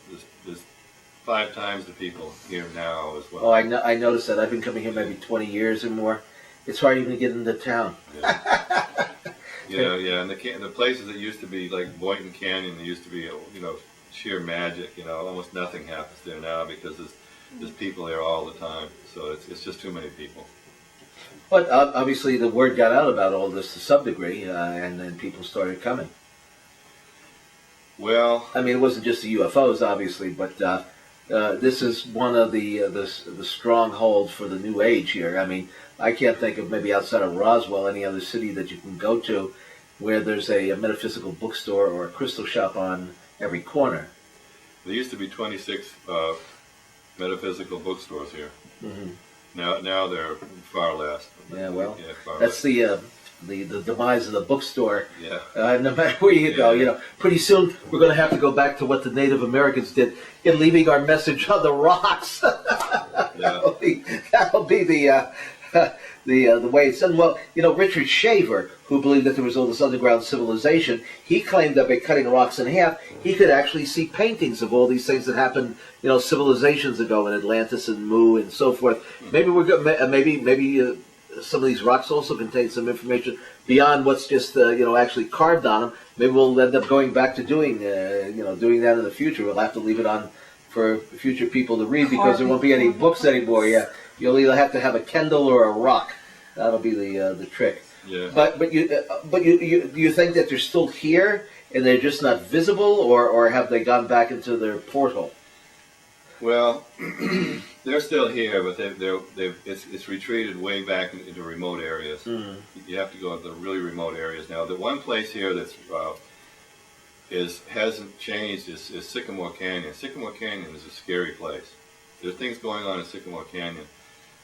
5 times the people here now as well. Oh, I noticed that. I've been coming here maybe 20 years or more. It's hard even to get into town. Yeah. And the places that used to be like Boynton Canyon, there used to be sheer magic. Almost nothing happens there now because there's people there all the time. So it's just too many people. But obviously the word got out about all this to some degree, and then people started coming. Well, I mean, it wasn't just the UFOs, obviously, but this is one of the strongholds for the New Age here. I mean, I can't think of maybe outside of Roswell any other city that you can go to where there's a metaphysical bookstore or a crystal shop on every corner. There used to be 26 metaphysical bookstores here. Mm-hmm. Now there are far less. Yeah, well, that's less. The demise of the bookstore. Yeah. No matter where you go, pretty soon we're going to have to go back to what the Native Americans did in leaving our message on the rocks. That'll be the way it's done. Well, Richard Shaver, who believed that there was all this underground civilization, he claimed that by cutting rocks in half, he could actually see paintings of all these things that happened, civilizations ago in Atlantis and Mu and so forth. Maybe maybe some of these rocks also contain some information beyond what's just actually carved on them. Maybe we'll end up going back to doing that in the future. We'll have to leave it on for future people to read because there won't be any books anymore. Yeah, you'll either have to have a Kindle or a rock. That'll be the trick. Yeah. But you think that they're still here and they're just not visible, or have they gone back into their portal? Well, they're still here, but it's retreated way back into remote areas. Mm-hmm. You have to go to the really remote areas now. The one place here that's hasn't changed is Sycamore Canyon. Sycamore Canyon is a scary place. There's things going on in Sycamore Canyon.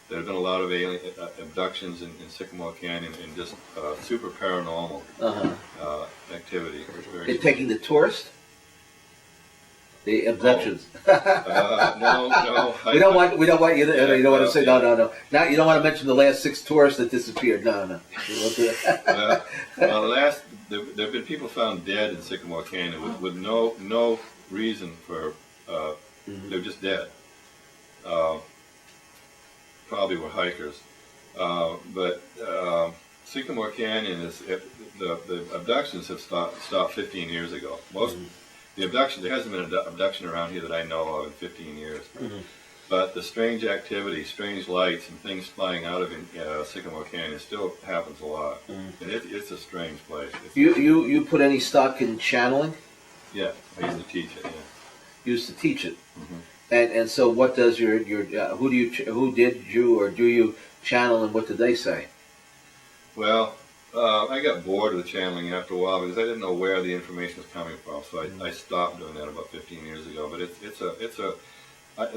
There have been a lot of alien abductions in Sycamore Canyon and just super paranormal activity. They're taking the tourist? The abductions. No. We don't want you to. You don't want to say no. Now you don't want to mention the last 6 tourists that disappeared. No. We won't do that. There have been people found dead in Sycamore Canyon with no reason for. They're just dead. Probably were hikers, but Sycamore Canyon is the abductions have stopped 15 years ago. The abduction, there hasn't been an abduction around here that I know of in 15 years. Mm-hmm. But the strange activity, strange lights, and things flying out of Sycamore Canyon still happens a lot. Mm-hmm. And it's a strange place. You put any stock in channeling? Yeah, I used to teach it. Yeah. You used to teach it. Mm-hmm. And so, what does your who did you or do you channel, and what did they say? Well, I got bored with channeling after a while because I didn't know where the information was coming from. So I stopped doing that about 15 years ago. But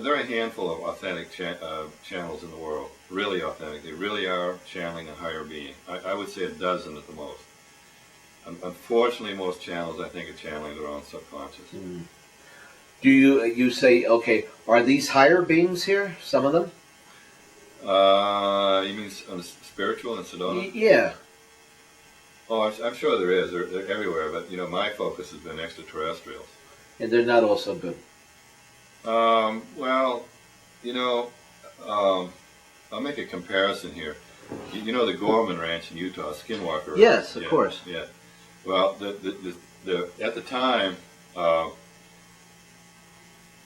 there are a handful of authentic channels in the world, really authentic. They really are channeling a higher being. I would say a dozen at the most. Unfortunately, most channels, I think, are channeling their own subconscious. Mm. Do you say, okay, are these higher beings here, some of them? You mean on the spiritual in Sedona? Yeah. Oh, I'm sure there is. They're everywhere. But, my focus has been extraterrestrials. And they're not all so good. Well, I'll make a comparison here. You know the Gorman Ranch in Utah, Skinwalker Ranch? Yes, of course. Yeah. Well, at the time, when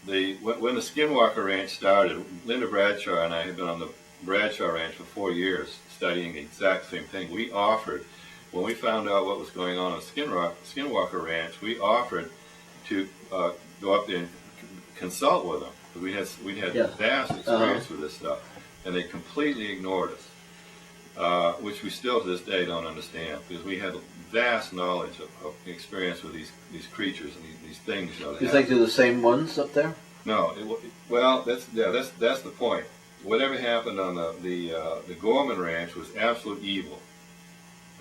the Skinwalker Ranch started, Linda Bradshaw and I had been on the Bradshaw Ranch for 4 years studying the exact same thing. We offered, when we found out what was going on Skinwalker Ranch, we offered to go up there and consult with them. We had vast experience with this stuff, and they completely ignored us, which we still to this day don't understand, because we had vast knowledge of experience with these creatures and these things. Do you think they're the same ones up there? No. Well, that's the point. Whatever happened on the Gorman Ranch was absolute evil.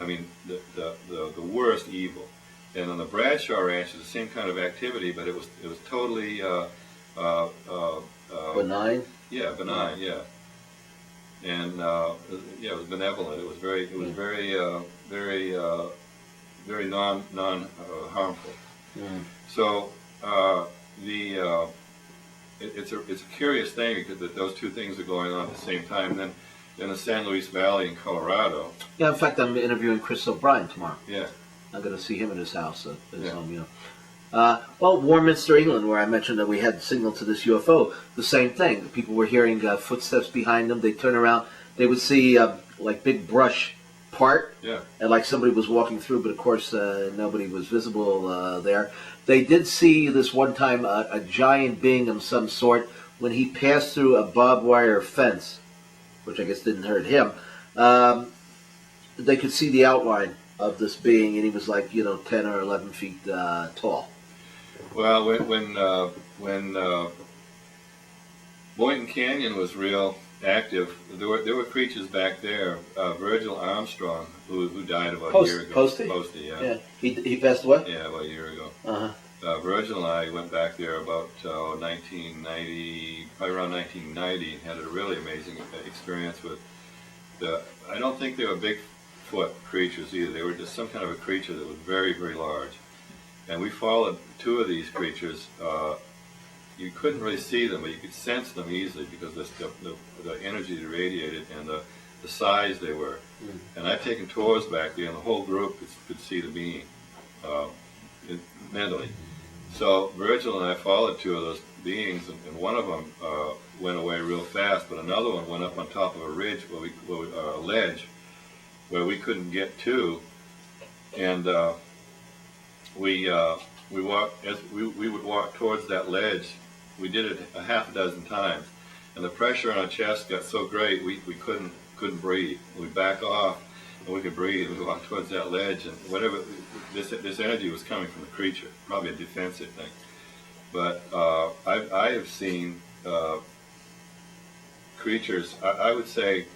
I mean, the worst evil. And on the Bradshaw Ranch, it's the same kind of activity, but it was totally benign. Yeah, benign. Yeah, and it was benevolent. It was very non harmful. Mm. So it's a curious thing that those two things are going on at the same time. And then in the San Luis Valley in Colorado. Yeah, in fact, I'm interviewing Chris O'Brien tomorrow. Yeah. I'm going to see him in his house at his home, Warminster, England, where I mentioned that we had signal to this UFO, the same thing. People were hearing footsteps behind them. They'd turn around. They would see like big brush part, and like somebody was walking through, but of course nobody was visible there. They did see this one time a giant being of some sort when he passed through a barbed wire fence, which I guess didn't hurt him. They could see the outline of this being, and he was like 10 or 11 feet tall. Well, when Boynton Canyon was real active, there were creatures back there. Virgil Armstrong, who died about a year ago. Posty, yeah. He passed away. Yeah, about a year ago. Uh-huh. Virgil and I went back there about 1990, probably around 1990, and had a really amazing experience with I don't think they were Bigfoot creatures either. They were just some kind of a creature that was very, very large. And we followed two of these creatures. You couldn't really see them, but you could sense them easily because the energy they radiated and the size they were. Mm. And I've taken tours back there, and the whole group could see the being mentally. So Virgil and I followed two of those beings, and one of them went away real fast, but another one went up on top of a ridge, a ledge, where we couldn't get to, and we walked as we would walk towards that ledge. We did it a half a dozen times, and the pressure on our chest got so great we couldn't breathe. We'd back off, and we could breathe. We walked towards that ledge, and whatever this energy was coming from the creature, probably a defensive thing. But I have seen creatures. I would say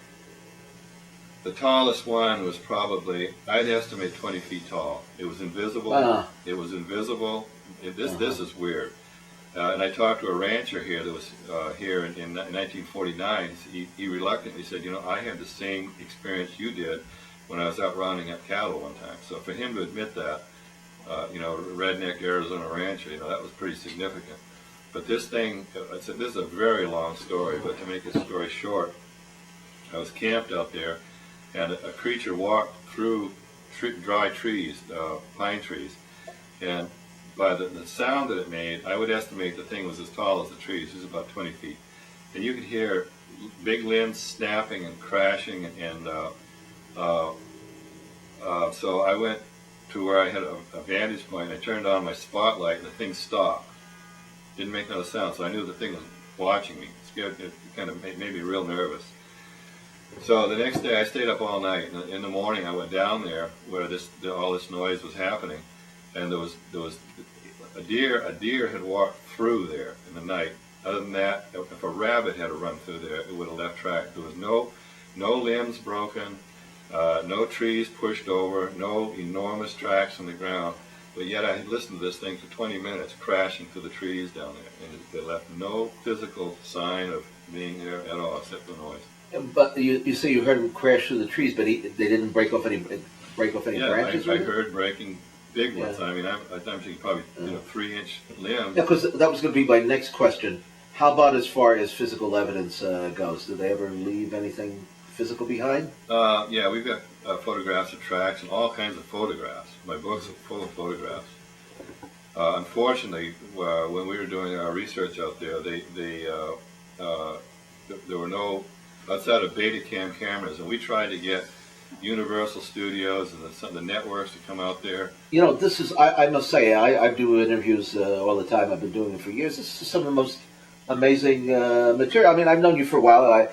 the tallest one was probably, I'd estimate 20 feet tall. It was invisible. It was invisible. This is weird. And I talked to a rancher here that was here in 1949. He reluctantly said, I had the same experience you did when I was out rounding up cattle one time. So for him to admit that, redneck Arizona rancher, that was pretty significant. But this thing, this is a very long story, but to make the story short, I was camped out there, and a creature walked through dry trees, pine trees, and by the sound that it made, I would estimate the thing was as tall as the trees. It was about 20 feet. And you could hear big limbs snapping and crashing, and so I went to where I had a vantage point. I turned on my spotlight, and the thing stopped. Didn't make no sound, so I knew the thing was watching me. It kind of made me real nervous. So the next day I stayed up all night. In the morning I went down there where all this noise was happening, and there was a deer had walked through there in the night. Other than that, if a rabbit had run through there, it would have left tracks. There was no limbs broken, no trees pushed over, no enormous tracks on the ground. But yet I had listened to this thing for 20 minutes crashing through the trees down there, and they left no physical sign of being there at all except the noise. But you say you heard him crash through the trees, but they didn't break off any branches? I heard breaking big ones. Yeah. I mean, I'm thinking probably 3-inch limbs. Yeah, because that was going to be my next question. How about as far as physical evidence goes? Did they ever leave anything physical behind? Yeah, we've got photographs of tracks and all kinds of photographs. My books are full of photographs. Unfortunately, when we were doing our research out there, there were no, outside of Betacam cameras, and we tried to get Universal Studios and the networks to come out there. You know, this is, I must say, I do interviews all the time. I've been doing it for years. This is some of the most amazing material. I mean, I've known you for a while. I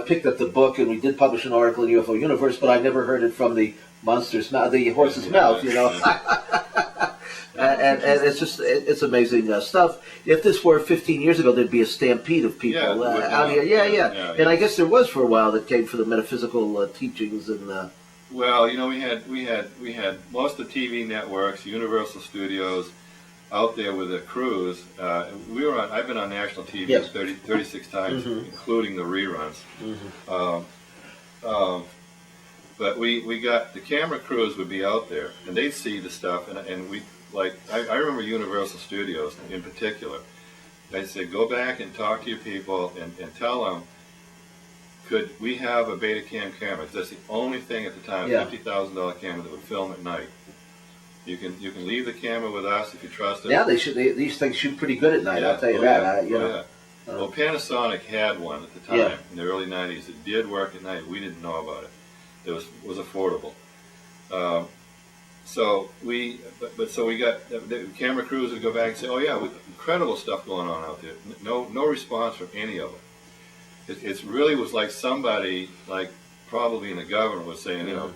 picked up the book, and we did publish an article in UFO Universe, but I never heard it from the monster's mouth, the horse's mouth, you know. And it's amazing stuff. If this were 15 years ago, there'd be a stampede of people out here. Yeah. And I guess there was for a while that came for the metaphysical teachings and. Well, you know, we had most of the TV networks, Universal Studios, out there with the crews. I've been on national TV 36 times, including the reruns. But we got the camera crews would be out there, and they'd see the stuff, and we. Like, I remember Universal Studios in particular. They'd say, go back and talk to your people and tell them, could we have a Betacam camera? Because that's the only thing at the time, $50,000 camera that would film at night. You can leave the camera with us if you trust it. Yeah, these things shoot pretty good at night, I'll tell you that. Well, Panasonic had one at the time, in the early 90s. It did work at night. We didn't know about it. It was affordable. So we got the camera crews would go back and say, "Oh yeah, incredible stuff going on out there." No response from any of it. It really was like somebody, like probably in the government, was saying, you know,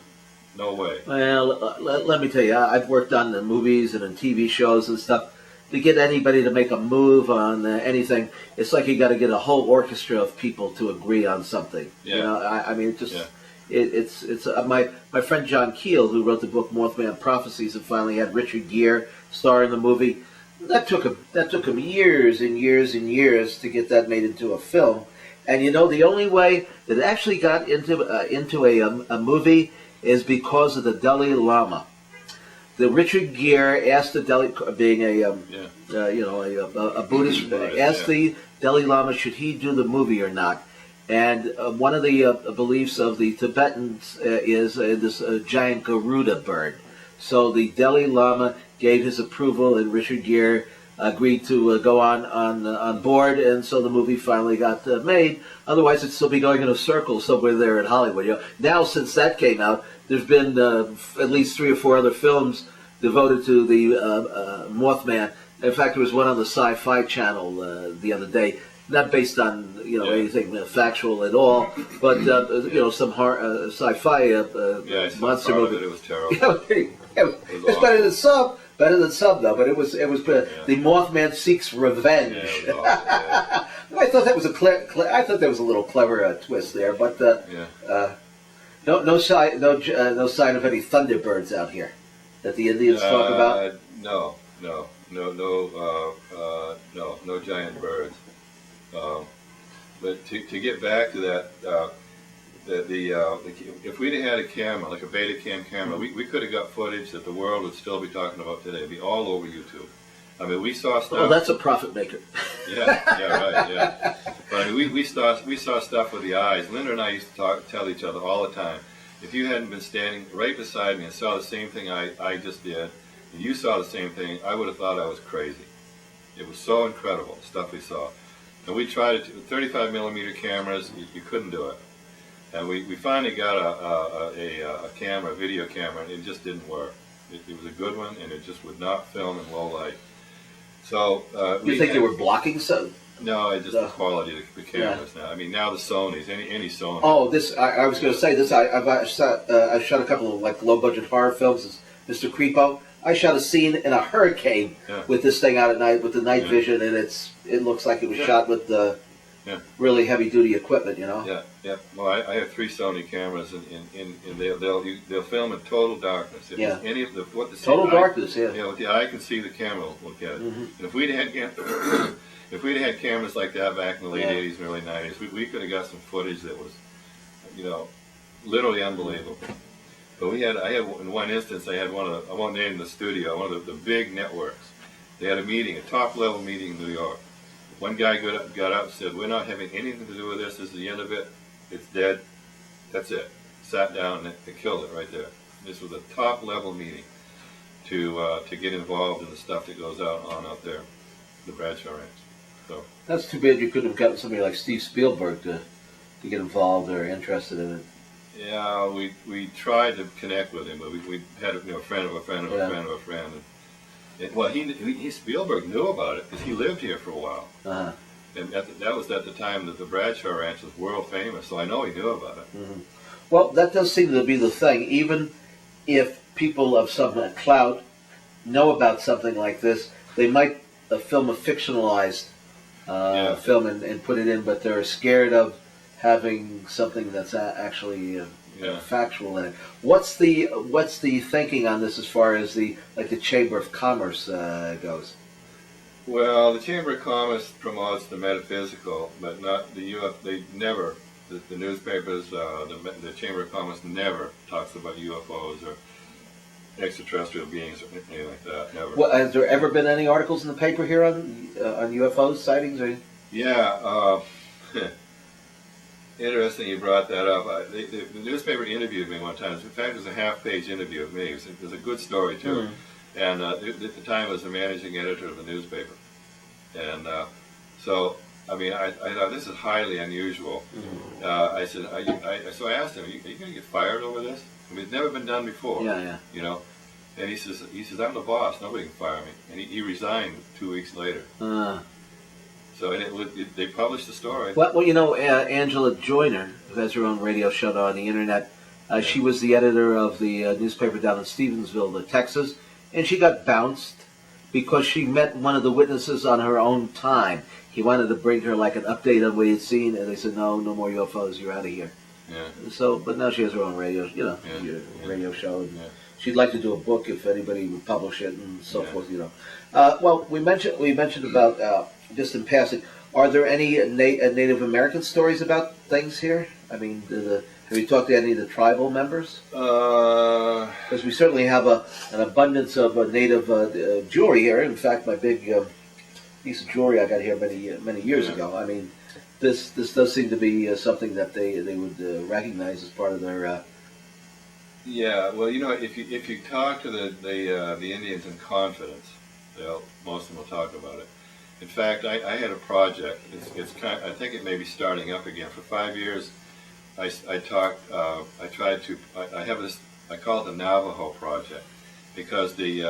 no way. Well, let me tell you, I've worked on the movies and in TV shows and stuff. To get anybody to make a move on anything, it's like you got to get a whole orchestra of people to agree on something. Yeah. You know, I mean, it just. Yeah. It's my friend John Keel, who wrote the book Mothman Prophecies and finally had Richard Gere star in the movie. That took him years and years and years to get that made into a film. And you know, the only way that it actually got into a movie is because of the Dalai Lama. The Richard Gere asked the Dalai, being a Buddhist, asked the Dalai Lama should he do the movie or not. And one of the beliefs of the Tibetans is this giant Garuda bird. So the Dalai Lama gave his approval, and Richard Gere agreed to go on board, and so the movie finally got made. Otherwise, it'd still be going in a circle somewhere there in Hollywood. You know, now, since that came out, there's been at least 3 or 4 other films devoted to the Mothman. In fact, there was one on the Sci-Fi Channel the other day. Not based on anything factual at all, but some sci-fi monster movie. It was terrible. It's better than some. Though. But it was the Mothman seeks revenge. Yeah, I thought that was I thought that was a little clever twist there, but no sign of any Thunderbirds out here that the Indians talk about. No giant birds. But to get back to that, if we'd had a camera, like a Betacam camera, we could have got footage that the world would still be talking about today. It'd be all over YouTube. I mean, we saw stuff. Oh, that's a profit maker. Yeah. But I mean, we saw stuff with the eyes. Linda and I used to tell each other all the time, if you hadn't been standing right beside me and saw the same thing I just did, and you saw the same thing, I would have thought I was crazy. It was so incredible, the stuff we saw. And we tried it with 35 millimeter cameras. You couldn't do it. And we finally got a camera, a video camera, and it just didn't work. It was a good one, and it just would not film in low light. So you think they were blocking some? No, it's just the quality of the cameras now. I mean, now the Sonys, any Sony. Oh, this I was going to say this. I've shot a couple of like low budget horror films. As Mr. Creepo. I shot a scene in a hurricane with this thing out at night with the night vision, and it looks like it was shot with the really heavy duty equipment. You know. Yeah, yeah. Well, I have 3 Sony cameras, and they'll film in total darkness. If any of what the total darkness. Yeah. You know, with the eye can see the camera will look at it. And if we'd had cameras like that back in the late 80s and early 90s, we could have got some footage that was, you know, literally unbelievable. But I had in one instance, I won't name the studio, one of the big networks. They had a meeting, a top-level meeting in New York. One guy got up and said, "We're not having anything to do with this. This is the end of it. It's dead. That's it." Sat down and they killed it right there. This was a top-level meeting to get involved in the stuff that goes out there, the Bradshaw Ranch. So that's too bad you couldn't have gotten somebody like Steve Spielberg to get involved or interested in it. Yeah, we tried to connect with him, but we had a friend of a friend of a friend of a friend. Well, Spielberg knew about it because he lived here for a while, and that was at the time that the Bradshaw Ranch was world famous. So I know he knew about it. Well, that does seem to be the thing. Even if people of some clout know about something like this, they might film a fictionalized film and put it in, but they're scared of having something that's actually factual in it. What's the thinking on this as far as the Chamber of Commerce goes? Well, the Chamber of Commerce promotes the metaphysical, but not the UFO. They never, the newspapers, the Chamber of Commerce never talks about UFOs or extraterrestrial beings or anything like that. Never. Well, has there ever been any articles in the paper here on UFOs sightings? Or? Yeah. Interesting you brought that up. The newspaper interviewed me one time. In fact, it was a half-page interview of me. It was a good story, too. And at the time, I was the managing editor of the newspaper. And so, I mean, I thought, this is highly unusual. I said, so I asked him, are you going to get fired over this? I mean, it's never been done before. You know? And he says, I'm the boss. Nobody can fire me. And he resigned 2 weeks later. So they published the story. Well, you know, Angela Joyner, who has her own radio show on the internet, she was the editor of the newspaper down in Stevensville, Texas, and she got bounced because she met one of the witnesses on her own time. He wanted to bring her like an update on what he had seen, and they said, no more UFOs, you're out of here. So, but now she has her own radio, radio show. And she'd like to do a book if anybody would publish it and so forth, you know. Well, we mentioned about just in passing. Are there any Native American stories about things here? I mean, have you talked to any of the tribal members? Because we certainly have an abundance of Native jewelry here. In fact, my big piece of jewelry I got here many years ago. I mean, this does seem to be something that they would recognize as part of their. Yeah, well, you know, if you talk to the Indians in confidence, most of them will talk about it. In fact, I had a project. I think it may be starting up again. For 5 years, I have this. I call it the Navajo Project because the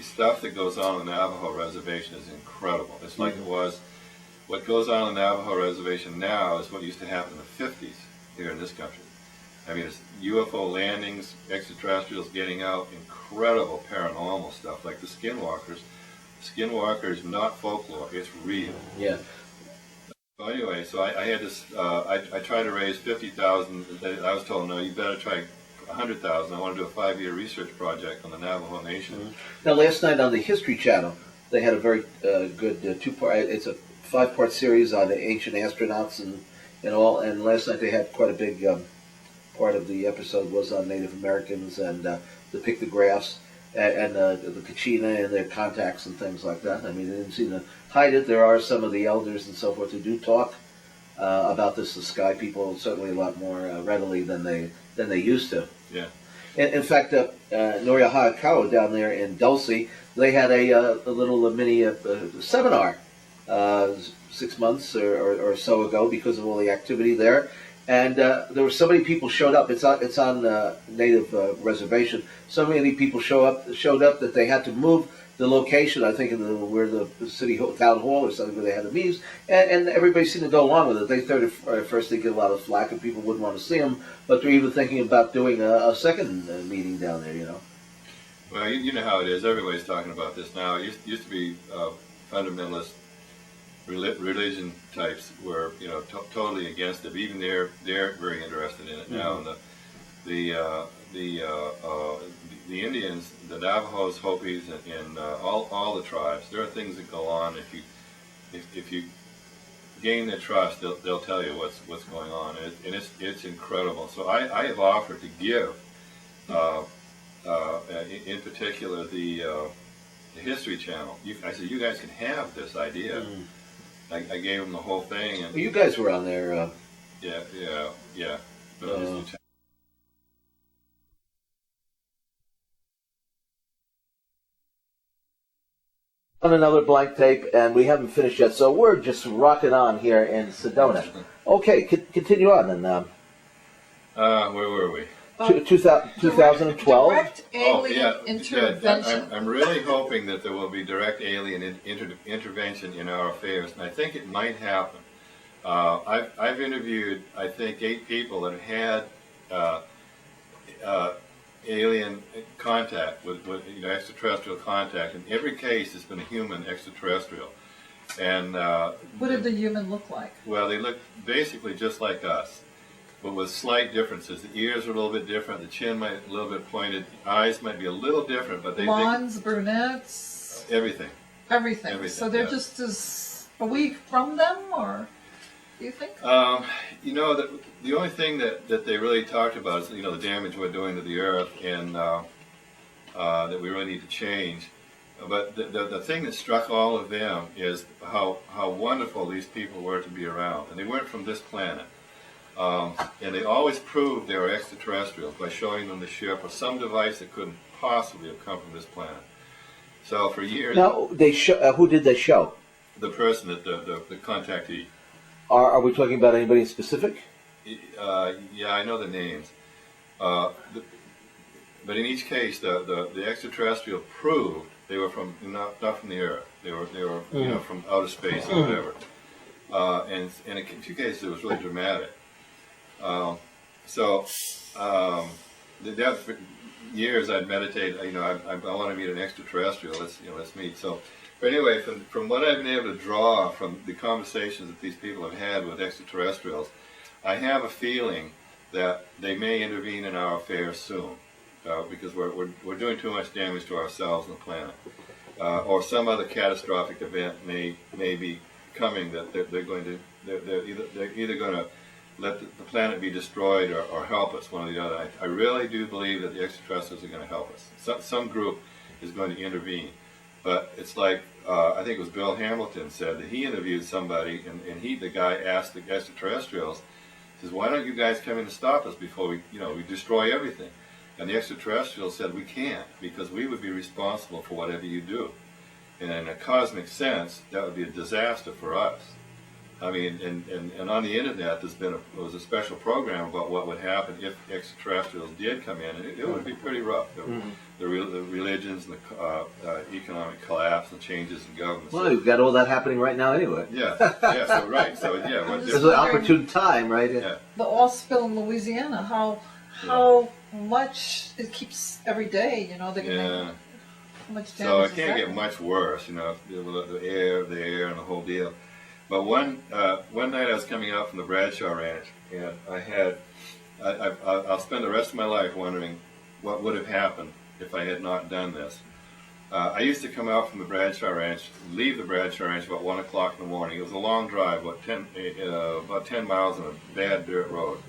stuff that goes on the Navajo Reservation is incredible. It's like it was. What goes on the Navajo Reservation now is what used to happen in the 50s here in this country. I mean, it's UFO landings, extraterrestrials getting out, incredible paranormal stuff like the Skinwalkers. Skinwalker is not folklore; it's real. Yeah. So anyway, so I had this. I tried to raise $50,000. I was told, no, you better try $100,000. I want to do a 5-year research project on the Navajo Nation. Now, last night on the History Channel, they had a very good 2-part. It's a 5-part series on the ancient astronauts and all. And last night they had quite a big part of the episode was on Native Americans and the pictographs. And the Kachina and their contacts and things like that. I mean, they didn't seem to hide it. There are some of the elders and so forth who do talk about this. The Sky people certainly a lot more readily than they used to. Yeah. In fact, Noria Hayakawa down there in Dulce, they had a little mini seminar 6 months or so ago because of all the activity there. And there were so many people showed up. It's on Native reservation. So many people showed up that they had to move the location, I think, where the city town hall or something where they had the meetings, and everybody seemed to go along with it. They started at first they get a lot of flack and people wouldn't want to see them, but they're even thinking about doing a second meeting down there. Well, you know how it is. Everybody's talking about this now. It used to be fundamentalist religion types were totally against it. But even they're very interested in it now. And the Indians, the Navajos, Hopis, and all the tribes. There are things that go on. If you gain their trust, they'll tell you what's going on, and it's incredible. So I have offered to give, in particular, the History Channel. I said, you guys can have this idea. I gave them the whole thing. And well, you guys were on there. Yeah. But History Channel. On another blank tape, and we haven't finished yet, so we're just rocking on here in Sedona. Okay, continue on, and Where were we? 2012. Direct alien intervention. I'm really hoping that there will be direct alien intervention in our affairs, and I think it might happen. I've interviewed, I think, 8 people that have had alien contact with extraterrestrial contact. In every case, it's been a human extraterrestrial. And what did the human look like? well, they look basically just like us, but with slight differences. The ears are a little bit different. The chin might be a little bit pointed. The eyes might be a little different, but Blondes, brunettes, everything. everything. So they're just as. Are we from them, or do you think? The only thing that they really talked about is the damage we're doing to the earth, and that we really need to change. But the thing that struck all of them is how wonderful these people were to be around, and they weren't from this planet. And they always proved they were extraterrestrials by showing them the ship or some device that couldn't possibly have come from this planet. So for years, Now, who did they show? the person that the contactee. Are we talking about anybody in specific? Yeah, I know the names. But in each case, the extraterrestrial proved they were from not from the Earth. They were from outer space or whatever. And in a few cases, it was really dramatic. That for years I'd meditate. I want to meet an extraterrestrial. Let's meet. So, but anyway, from what I've been able to draw from the conversations that these people have had with extraterrestrials, I have a feeling that they may intervene in our affairs soon, because we're doing too much damage to ourselves and the planet, or some other catastrophic event may be coming that they're either going to let the planet be destroyed or help us, one or the other. I really do believe that the extraterrestrials are going to help us. Some group is going to intervene, but it's like I think it was Bill Hamilton said that he interviewed somebody, and the guy asked the extraterrestrials, says, "Why don't you guys come in and stop us before we destroy everything?" And the extraterrestrials said, "We can't, because we would be responsible for whatever you do. And in a cosmic sense, that would be a disaster for us." I mean, and on the internet, there was a special program about what would happen if extraterrestrials did come in, and it would be pretty rough. The religions and the economic collapse and changes in government. Well, you've got all that happening right now anyway. Yeah. So right. So yeah, It's an opportune time, right? Yeah. The oil spill in Louisiana. How much it keeps every day? They're going to. How much damage? So it can't get much worse. The air, and the whole deal. But one night I was coming out from the Bradshaw Ranch, and I'll spend the rest of my life wondering what would have happened if I had not done this. I used to come out from the Bradshaw Ranch, leave the Bradshaw Ranch about 1 o'clock in the morning. It was a long drive, about 10 miles on a bad dirt road,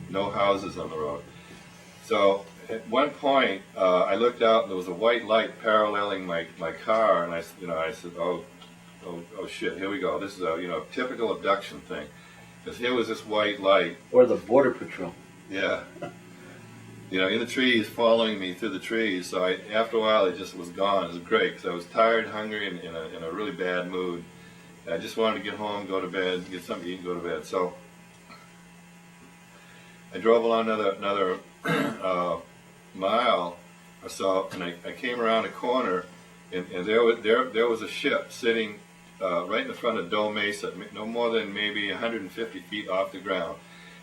no houses on the road. So at one point, I looked out and there was a white light paralleling my car, and I said, oh shit, here we go. This is a typical abduction thing. Because here was this white light. Or the Border Patrol. Yeah. In the trees, following me through the trees. So after a while, it just was gone. It was great, because I was tired, hungry, and in a really bad mood. I just wanted to get home, go to bed, get something to eat, and go to bed. So I drove along another mile or so, and I came around a corner, and there was a ship sitting right in the front of Dome Mesa, no more than maybe 150 feet off the ground.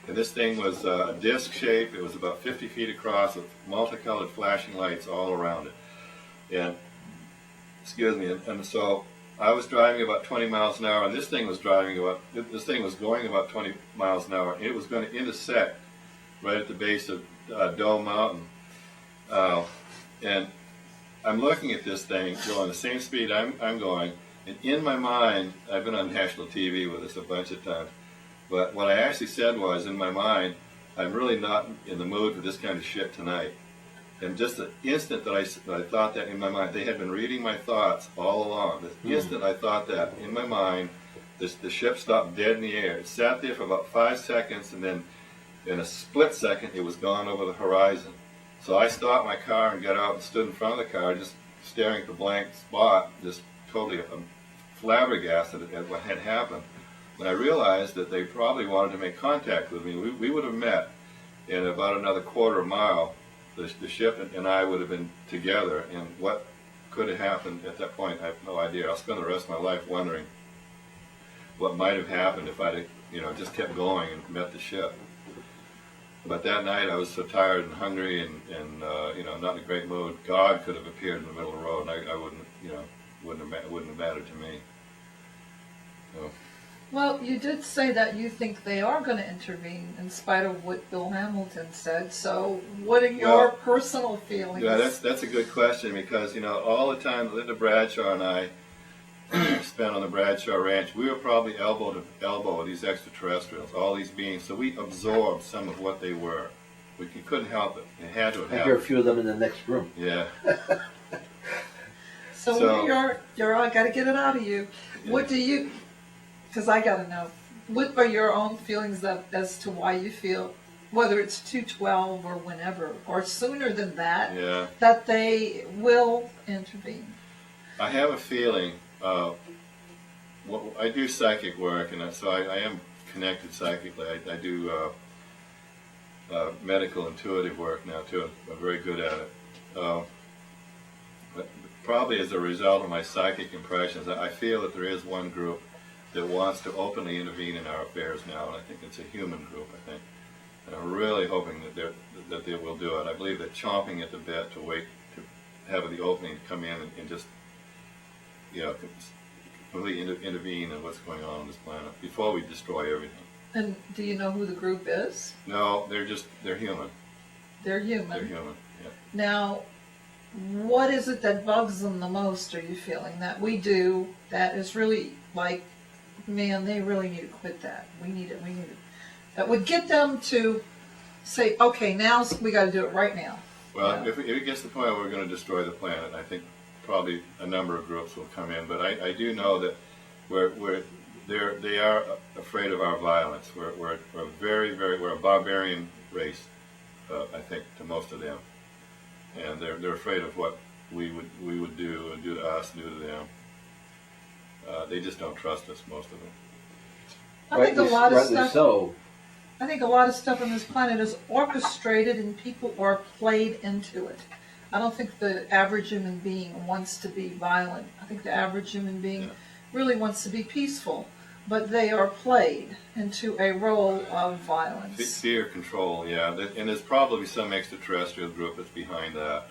And this thing was a disc shape. It was about 50 feet across with multicolored flashing lights all around it. And, excuse me, and so I was driving about 20 miles an hour, and this thing was going about 20 miles an hour. And it was going to intersect right at the base of Dome Mountain. And I'm looking at this thing going the same speed I'm going, and in my mind, I've been on national TV with this a bunch of times, but what I actually said was, in my mind, I'm really not in the mood for this kind of shit tonight. And just the instant that I thought that in my mind, they had been reading my thoughts all along. The instant I thought that in my mind, the ship stopped dead in the air. It sat there for about 5 seconds, and then in a split second, it was gone over the horizon. So I stopped my car and got out and stood in front of the car, just staring at the blank spot, just totally flabbergasted at what had happened. When I realized that they probably wanted to make contact with me, we would have met in about another quarter mile. The ship and I would have been together, and what could have happened at that point, I have no idea. I'll spend the rest of my life wondering what might have happened if I'd just kept going and met the ship. But that night I was so tired and hungry and not in a great mood. God could have appeared in the middle of the road, and I wouldn't have mattered to me. So. Well, you did say that you think they are going to intervene in spite of what Bill Hamilton said. So what are your personal feelings? Yeah, that's a good question, because all the time Linda Bradshaw and I spent on the Bradshaw Ranch, we were probably elbow to elbow with these extraterrestrials, all these beings. So we absorbed some of what they were. We couldn't help it. It had to have happened. I hear a few of them in the next room. Yeah. So you're all got to get it out of you. Yeah. What do you? Because I got to know. What are your own feelings as to why you feel, whether it's 212 or whenever, or sooner than that, that they will intervene? I have a feeling. I do psychic work, and so I am connected psychically. I do medical intuitive work now too. I'm very good at it. But probably as a result of my psychic impressions, I feel that there is one group that wants to openly intervene in our affairs now, and I think it's a human group, I think. And I'm really hoping that they will do it. I believe they're chomping at the bit to have the opening to come in and just, completely intervene in what's going on this planet before we destroy everything. And do you know who the group is? No, they're human. They're human. They're human, yeah. Now, what is it that bugs them the most, are you feeling, that we do that is really like, man, they really need to quit that. We need it. That would get them to say, okay, now we got to do it right now. Well, if it gets to the point where we're going to destroy the planet, I think probably a number of groups will come in. But I do know that they are afraid of our violence. We're a barbarian race, I think, to most of them, and they're afraid of what we would do and do to us, and do to them. They just don't trust us, most of them. I think a lot of stuff. So. I think a lot of stuff on this planet is orchestrated, and people are played into it. I don't think the average human being wants to be violent. I think the average human being really wants to be peaceful, but they are played into a role of violence. Fear, control, yeah, and there's probably some extraterrestrial group that's behind that.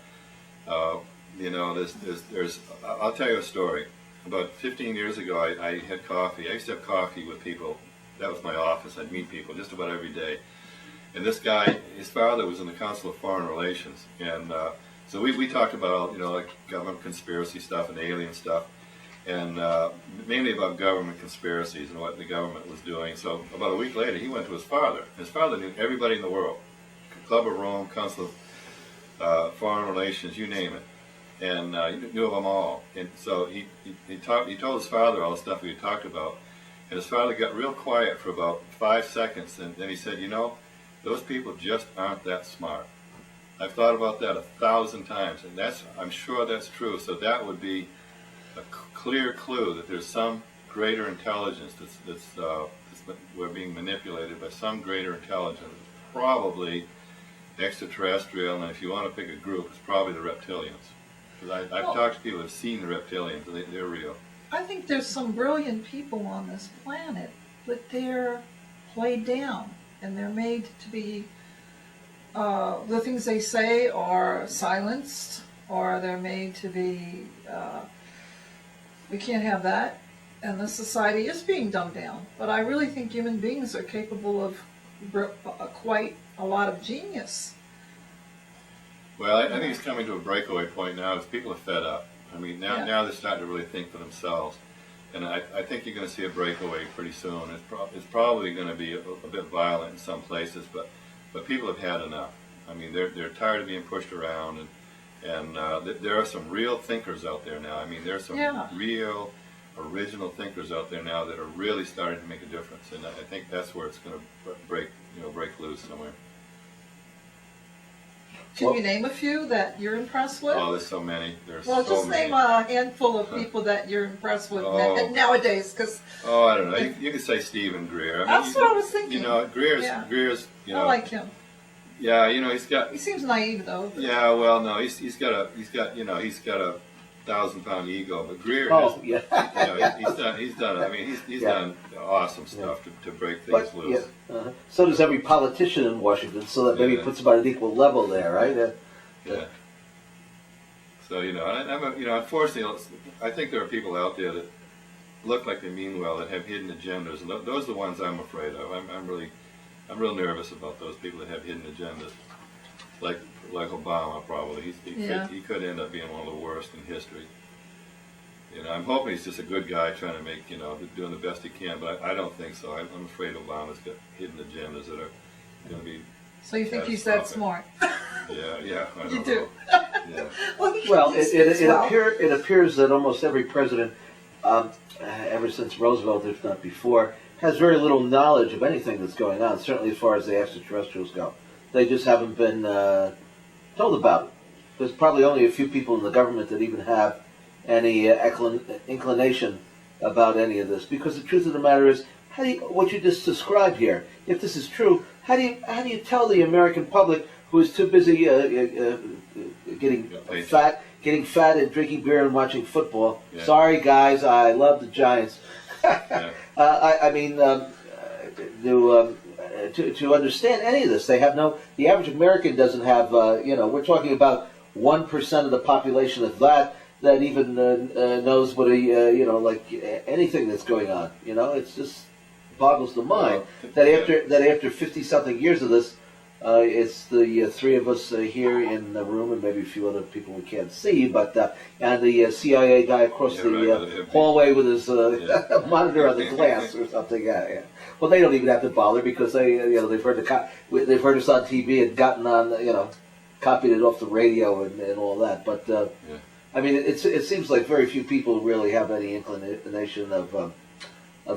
There's. I'll tell you a story. About 15 years ago, I had coffee. I used to have coffee with people. That was my office. I'd meet people just about every day. And this guy, his father was in the Council of Foreign Relations. And so we talked about, like government conspiracy stuff and alien stuff. And mainly about government conspiracies and what the government was doing. So about a week later, he went to his father. His father knew everybody in the world. Club of Rome, Council of Foreign Relations, you name it. And he knew of them all. And so he told his father all the stuff we had talked about. And his father got real quiet for about 5 seconds, and then he said, those people just aren't that smart. I've thought about that 1,000 times, and I'm sure that's true. So that would be a clear clue that there's some greater intelligence we're being manipulated by some greater intelligence, probably extraterrestrial, and if you want to pick a group, it's probably the reptilians. Because I've talked to people who have seen the reptilians, and they're real. I think there's some brilliant people on this planet, but they're played down, and they're made to be, the things they say are silenced, or they're made to be, we can't have that, and the society is being dumbed down. But I really think human beings are capable of quite a lot of genius. Well, I think it's coming to a breakaway point now as people are fed up. I mean, now they're starting to really think for themselves. And I think you're going to see a breakaway pretty soon. It's probably going to be a bit violent in some places, but people have had enough. I mean, they're tired of being pushed around, and there are some real thinkers out there now. I mean, there are some real original thinkers out there now that are really starting to make a difference. And I think that's where it's going to break loose somewhere. Can you name a few that you're impressed with? Oh, there's so many. Just name a handful of people that you're impressed with nowadays. Cause I don't know. You could say Stephen Greer. I mean, that's what I was thinking. Greer's. I like him. Yeah, he's got. He seems naive though. Yeah, well, no, he's got a 1,000-pound ego, but Greer. He's done. I mean, he's done awesome stuff to break things loose. Yeah. So does every politician in Washington, so that maybe puts about an equal level there, right? Yeah. So unfortunately, I think there are people out there that look like they mean well, that have hidden agendas, and those are the ones I'm afraid of. I'm real nervous about those people that have hidden agendas, like Obama probably. He could end up being one of the worst in history. I'm hoping he's just a good guy trying to make, doing the best he can, but I don't think so. I'm afraid Obama's got hidden agendas that are going to be. So you think he's that smart? Yeah. I You do. Yeah. Well, it appears that almost every president, ever since Roosevelt, if not before, has very little knowledge of anything that's going on, certainly as far as the extraterrestrials go. They just haven't been told about it. There's probably only a few people in the government that even have any inclination about any of this. Because the truth of the matter is, what you just described here, if this is true, how do you tell the American public, who is too busy getting fat and drinking beer and watching football? Yeah. Sorry, guys, I love the Giants. To understand any of this, they have the average American doesn't have, we're talking about 1% of the population of that even knows what anything that's going on. It's just boggles the mind that after 50-something years of this, it's the three of us here in the room, and maybe a few other people we can't see, but and the CIA guy across the hallway with his monitor on the glass or something. Yeah. Well, they don't even have to bother because they've heard us on TV and gotten on copied it off the radio and all that. But I mean, it seems like very few people really have any inclination of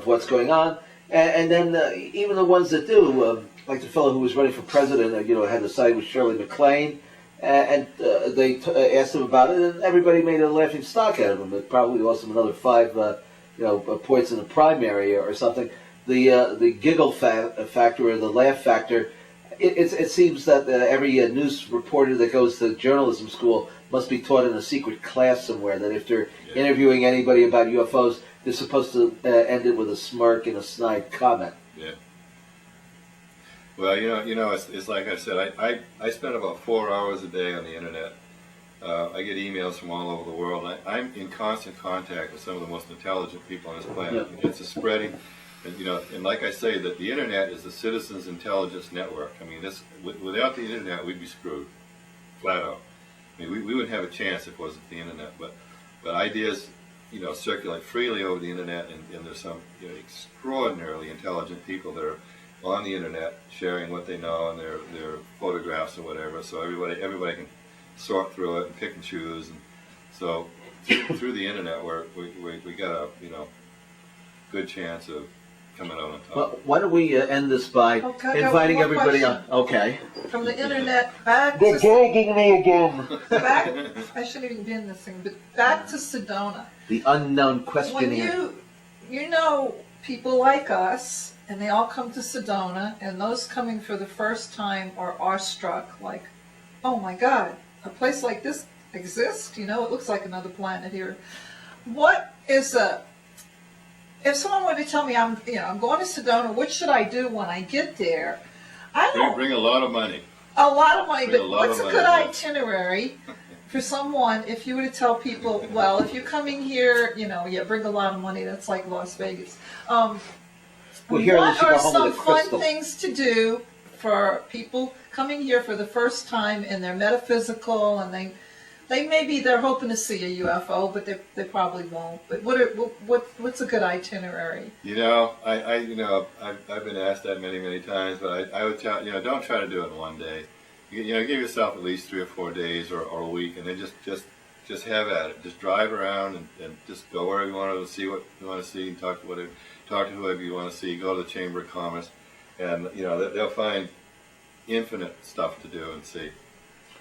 what's going on, and then even the ones that do. Like the fellow who was running for president, had to side with Shirley MacLaine, and they asked him about it, and everybody made a laughing stock out of him. It probably lost him another 5, points in the primary or something. The giggle factor or the laugh factor, it seems that every news reporter that goes to journalism school must be taught in a secret class somewhere that if they're interviewing anybody about UFOs, they're supposed to end it with a smirk and a snide comment. Yeah. Well, it's like I said, I spend about 4 hours a day on the internet. I get emails from all over the world. I'm in constant contact with some of the most intelligent people on this planet. Yeah. It's a spreading, and like I say, that the internet is the citizens' intelligence network. I mean, without the internet, we'd be screwed, flat out. I mean, we wouldn't have a chance if it wasn't the internet. But ideas, circulate freely over the internet, and there's some extraordinarily intelligent people that are on the internet sharing what they know and their photographs or whatever, so everybody can sort through it and pick and choose, and so through the internet we got a good chance of coming out on top. Well, why don't we end this by inviting everybody on? Okay. From the internet back to me again. I shouldn't even be in this thing, but back to Sedona. The unknown questionnaire. When people like us, and they all come to Sedona, and those coming for the first time are awestruck, like, oh my God, a place like this exist. You know, it looks like another planet here. What is if someone were to tell me I'm going to Sedona, what should I do when I get there? I don't. Bring a lot of money. A lot of money, Bring but a lot what's of a good money. itinerary for someone if you were to tell people, well, if you're coming here, bring a lot of money. That's like Las Vegas. Well, here at least What you are go home some with a fun crystal. things to do for people coming here for the first time in their metaphysical, and they're hoping to see a UFO, but they probably won't. But what's a good itinerary? I've been asked that many times, but I would tell don't try to do it in one day. Give yourself at least 3 or 4 days or a week, and then just have at it. Just drive around and just go wherever you want to see what you want to see, and talk to whoever you want to see. Go to the Chamber of Commerce, and they'll find infinite stuff to do and see.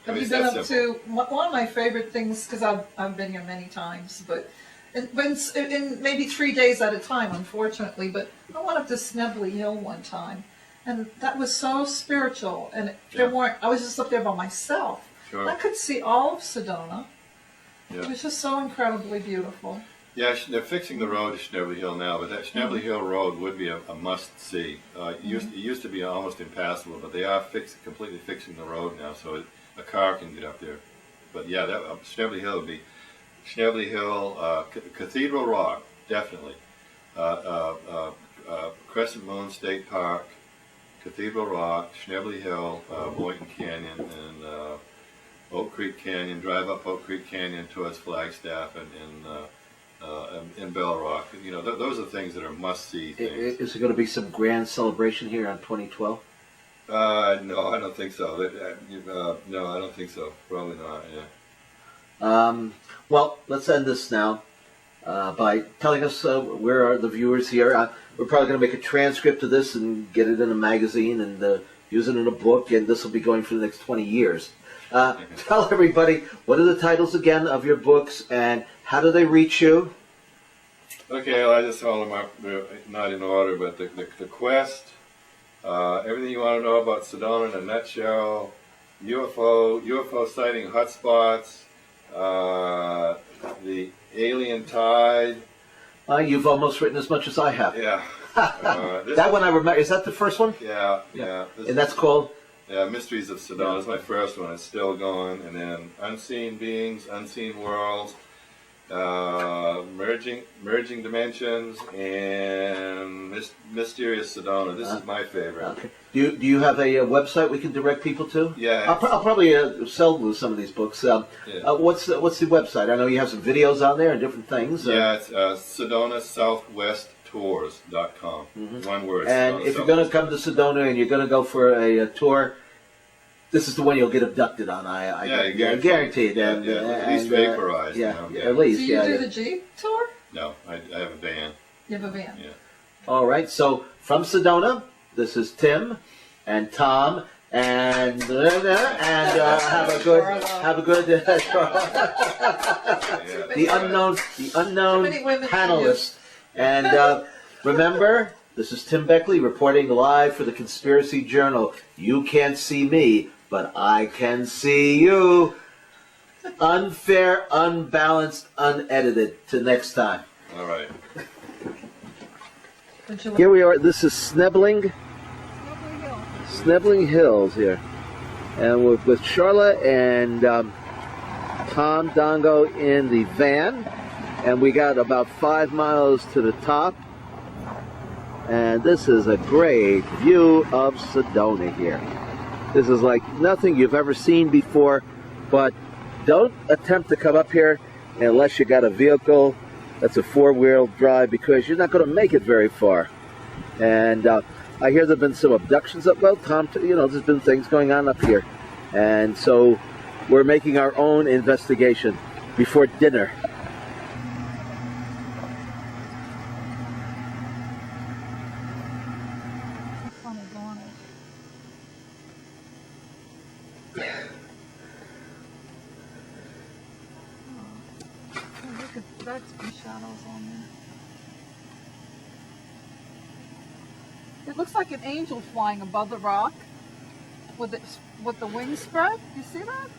Have you been up to one of my favorite things, because I've been here many times, but in maybe 3 days at a time, unfortunately. But I went up to Snebley Hill one time, and that was so spiritual. And I was just up there by myself. Sure. I could see all of Sedona. Yeah. It was just so incredibly beautiful. Yeah, they're fixing the road to Snebley Hill now, but that Snebley Hill Road would be a must-see. It used to be almost impassable, but they are completely fixing the road now, so a car can get up there. But yeah, Snebley Hill would be Snebley Hill, Cathedral Rock, definitely. Crescent Moon State Park, Cathedral Rock, Snebley Hill, Boynton Canyon, and Oak Creek Canyon. Drive up Oak Creek Canyon towards Flagstaff and Bell Rock. Those are things that are must-see things. Is there going to be some grand celebration here on 2012? No, I don't think so. No, I don't think so. Probably not. Yeah. Well, let's end this now by telling us where are the viewers here. We're probably going to make a transcript of this and get it in a magazine and use it in a book, and this will be going for the next 20 years. Tell everybody, what are the titles again of your books, and how do they reach you? Okay, well, I just hold them up. They're not in order, but the Quest, everything you want to know about Sedona in a nutshell, UFO sighting hotspots, the alien tide. You've almost written as much as I have. Yeah. That one I remember. Is that the first one? Yeah. And that's called? Yeah, Mysteries of Sedona. That's my first one. It's still going. And then Unseen Beings, Unseen Worlds, Merging Dimensions, and Mysterious Sedona. This is my favorite. Okay. Do you have a website we can direct people to? Yeah. I'll probably sell some of these books. What's the website? I know you have some videos on there and different things. Yeah, it's Sedona Southwest Tours.com. One word. And if you're going to come to Sedona and you're going to go for a tour, this is the one you'll get abducted on. I guaranteed. Yeah, at least vaporized. At least. Do you do the Jeep tour? No, I have a van. You have a van. Yeah. All right. So from Sedona, this is Tim and Tom and have a good the unknown panelist. And remember, this is Tim Beckley reporting live for the Conspiracy Journal. You can't see me, but I can see you. Unfair, unbalanced, unedited. Till next time. All right. Here we are. This is Snebbling Hills here. And we're with Charlotte and Tom Dongo in the van. And we got about 5 miles to the top. And this is a great view of Sedona here. This is like nothing you've ever seen before, but don't attempt to come up here unless you got a vehicle that's a 4-wheel drive, because you're not going to make it very far. And I hear there have been some abductions up, well, Tom, there's been things going on up here. And so we're making our own investigation before dinner. That's some shadows on there. It looks like an angel flying above the rock with the wings spread. You see that?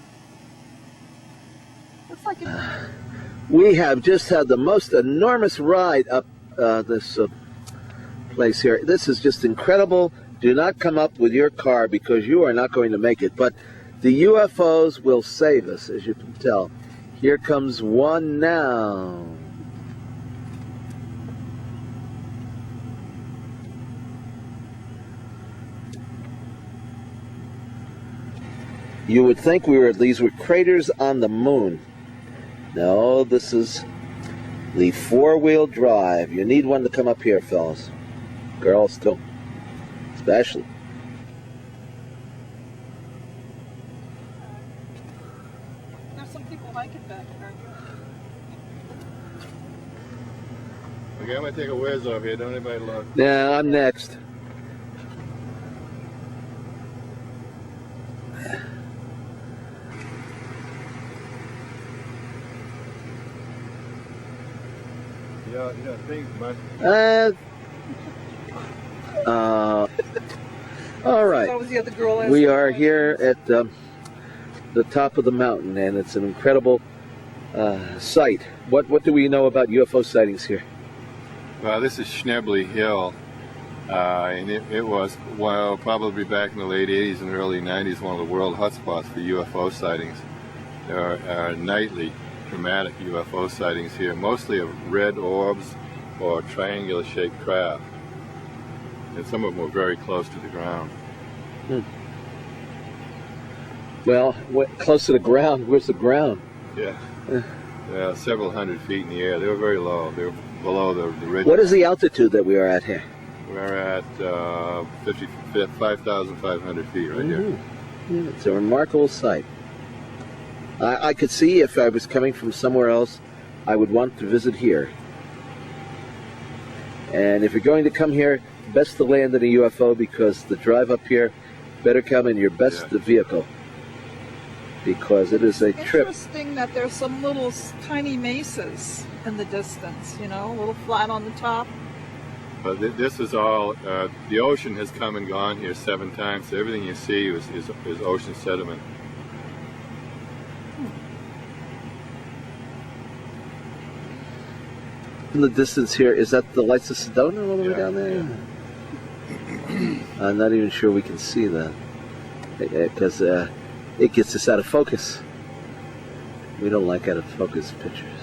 Looks like it. We have just had the most enormous ride up this place here. This is just incredible. Do not come up with your car because you are not going to make it. But the UFOs will save us, as you can tell. Here comes one now. You would think these were craters on the moon. No, this is the four-wheel drive. You need one to come up here, fellas. Girls, too. Especially. There's some people like it back there. Okay, I'm going to take a whiz off here. Don't anybody look. Yeah, I'm next. Yeah, things must. All right. That was the other girl. We are here at the top of the mountain, and it's an incredible sight. What do we know about UFO sightings here? Well, this is Schnebley Hill, and it was, well, probably back in the late 80s and early 90s, one of the world hotspots for UFO sightings. There are nightly dramatic UFO sightings here, mostly of red orbs or triangular-shaped craft. And some of them were very close to the ground. Well, close to the ground. Where's the ground? Yeah. Yeah, several hundred feet in the air. They were very low. They were below the ridge. What is the altitude that we are at here? We're at 5,500 feet right here. Yeah, it's a remarkable sight. I could see if I was coming from somewhere else, I would want to visit here. And if you're going to come here, best to land in a UFO because the drive up here, better come in your best vehicle. Because it is a trip. Interesting that there's some little tiny mesas in the distance, you know, a little flat on the top. But this is all, the ocean has come and gone here 7 times, so everything you see is ocean sediment. In the distance here, is that the lights of Sedona all the way down there? Yeah. I'm not even sure we can see that because it gets us out of focus. We don't like out of focus pictures.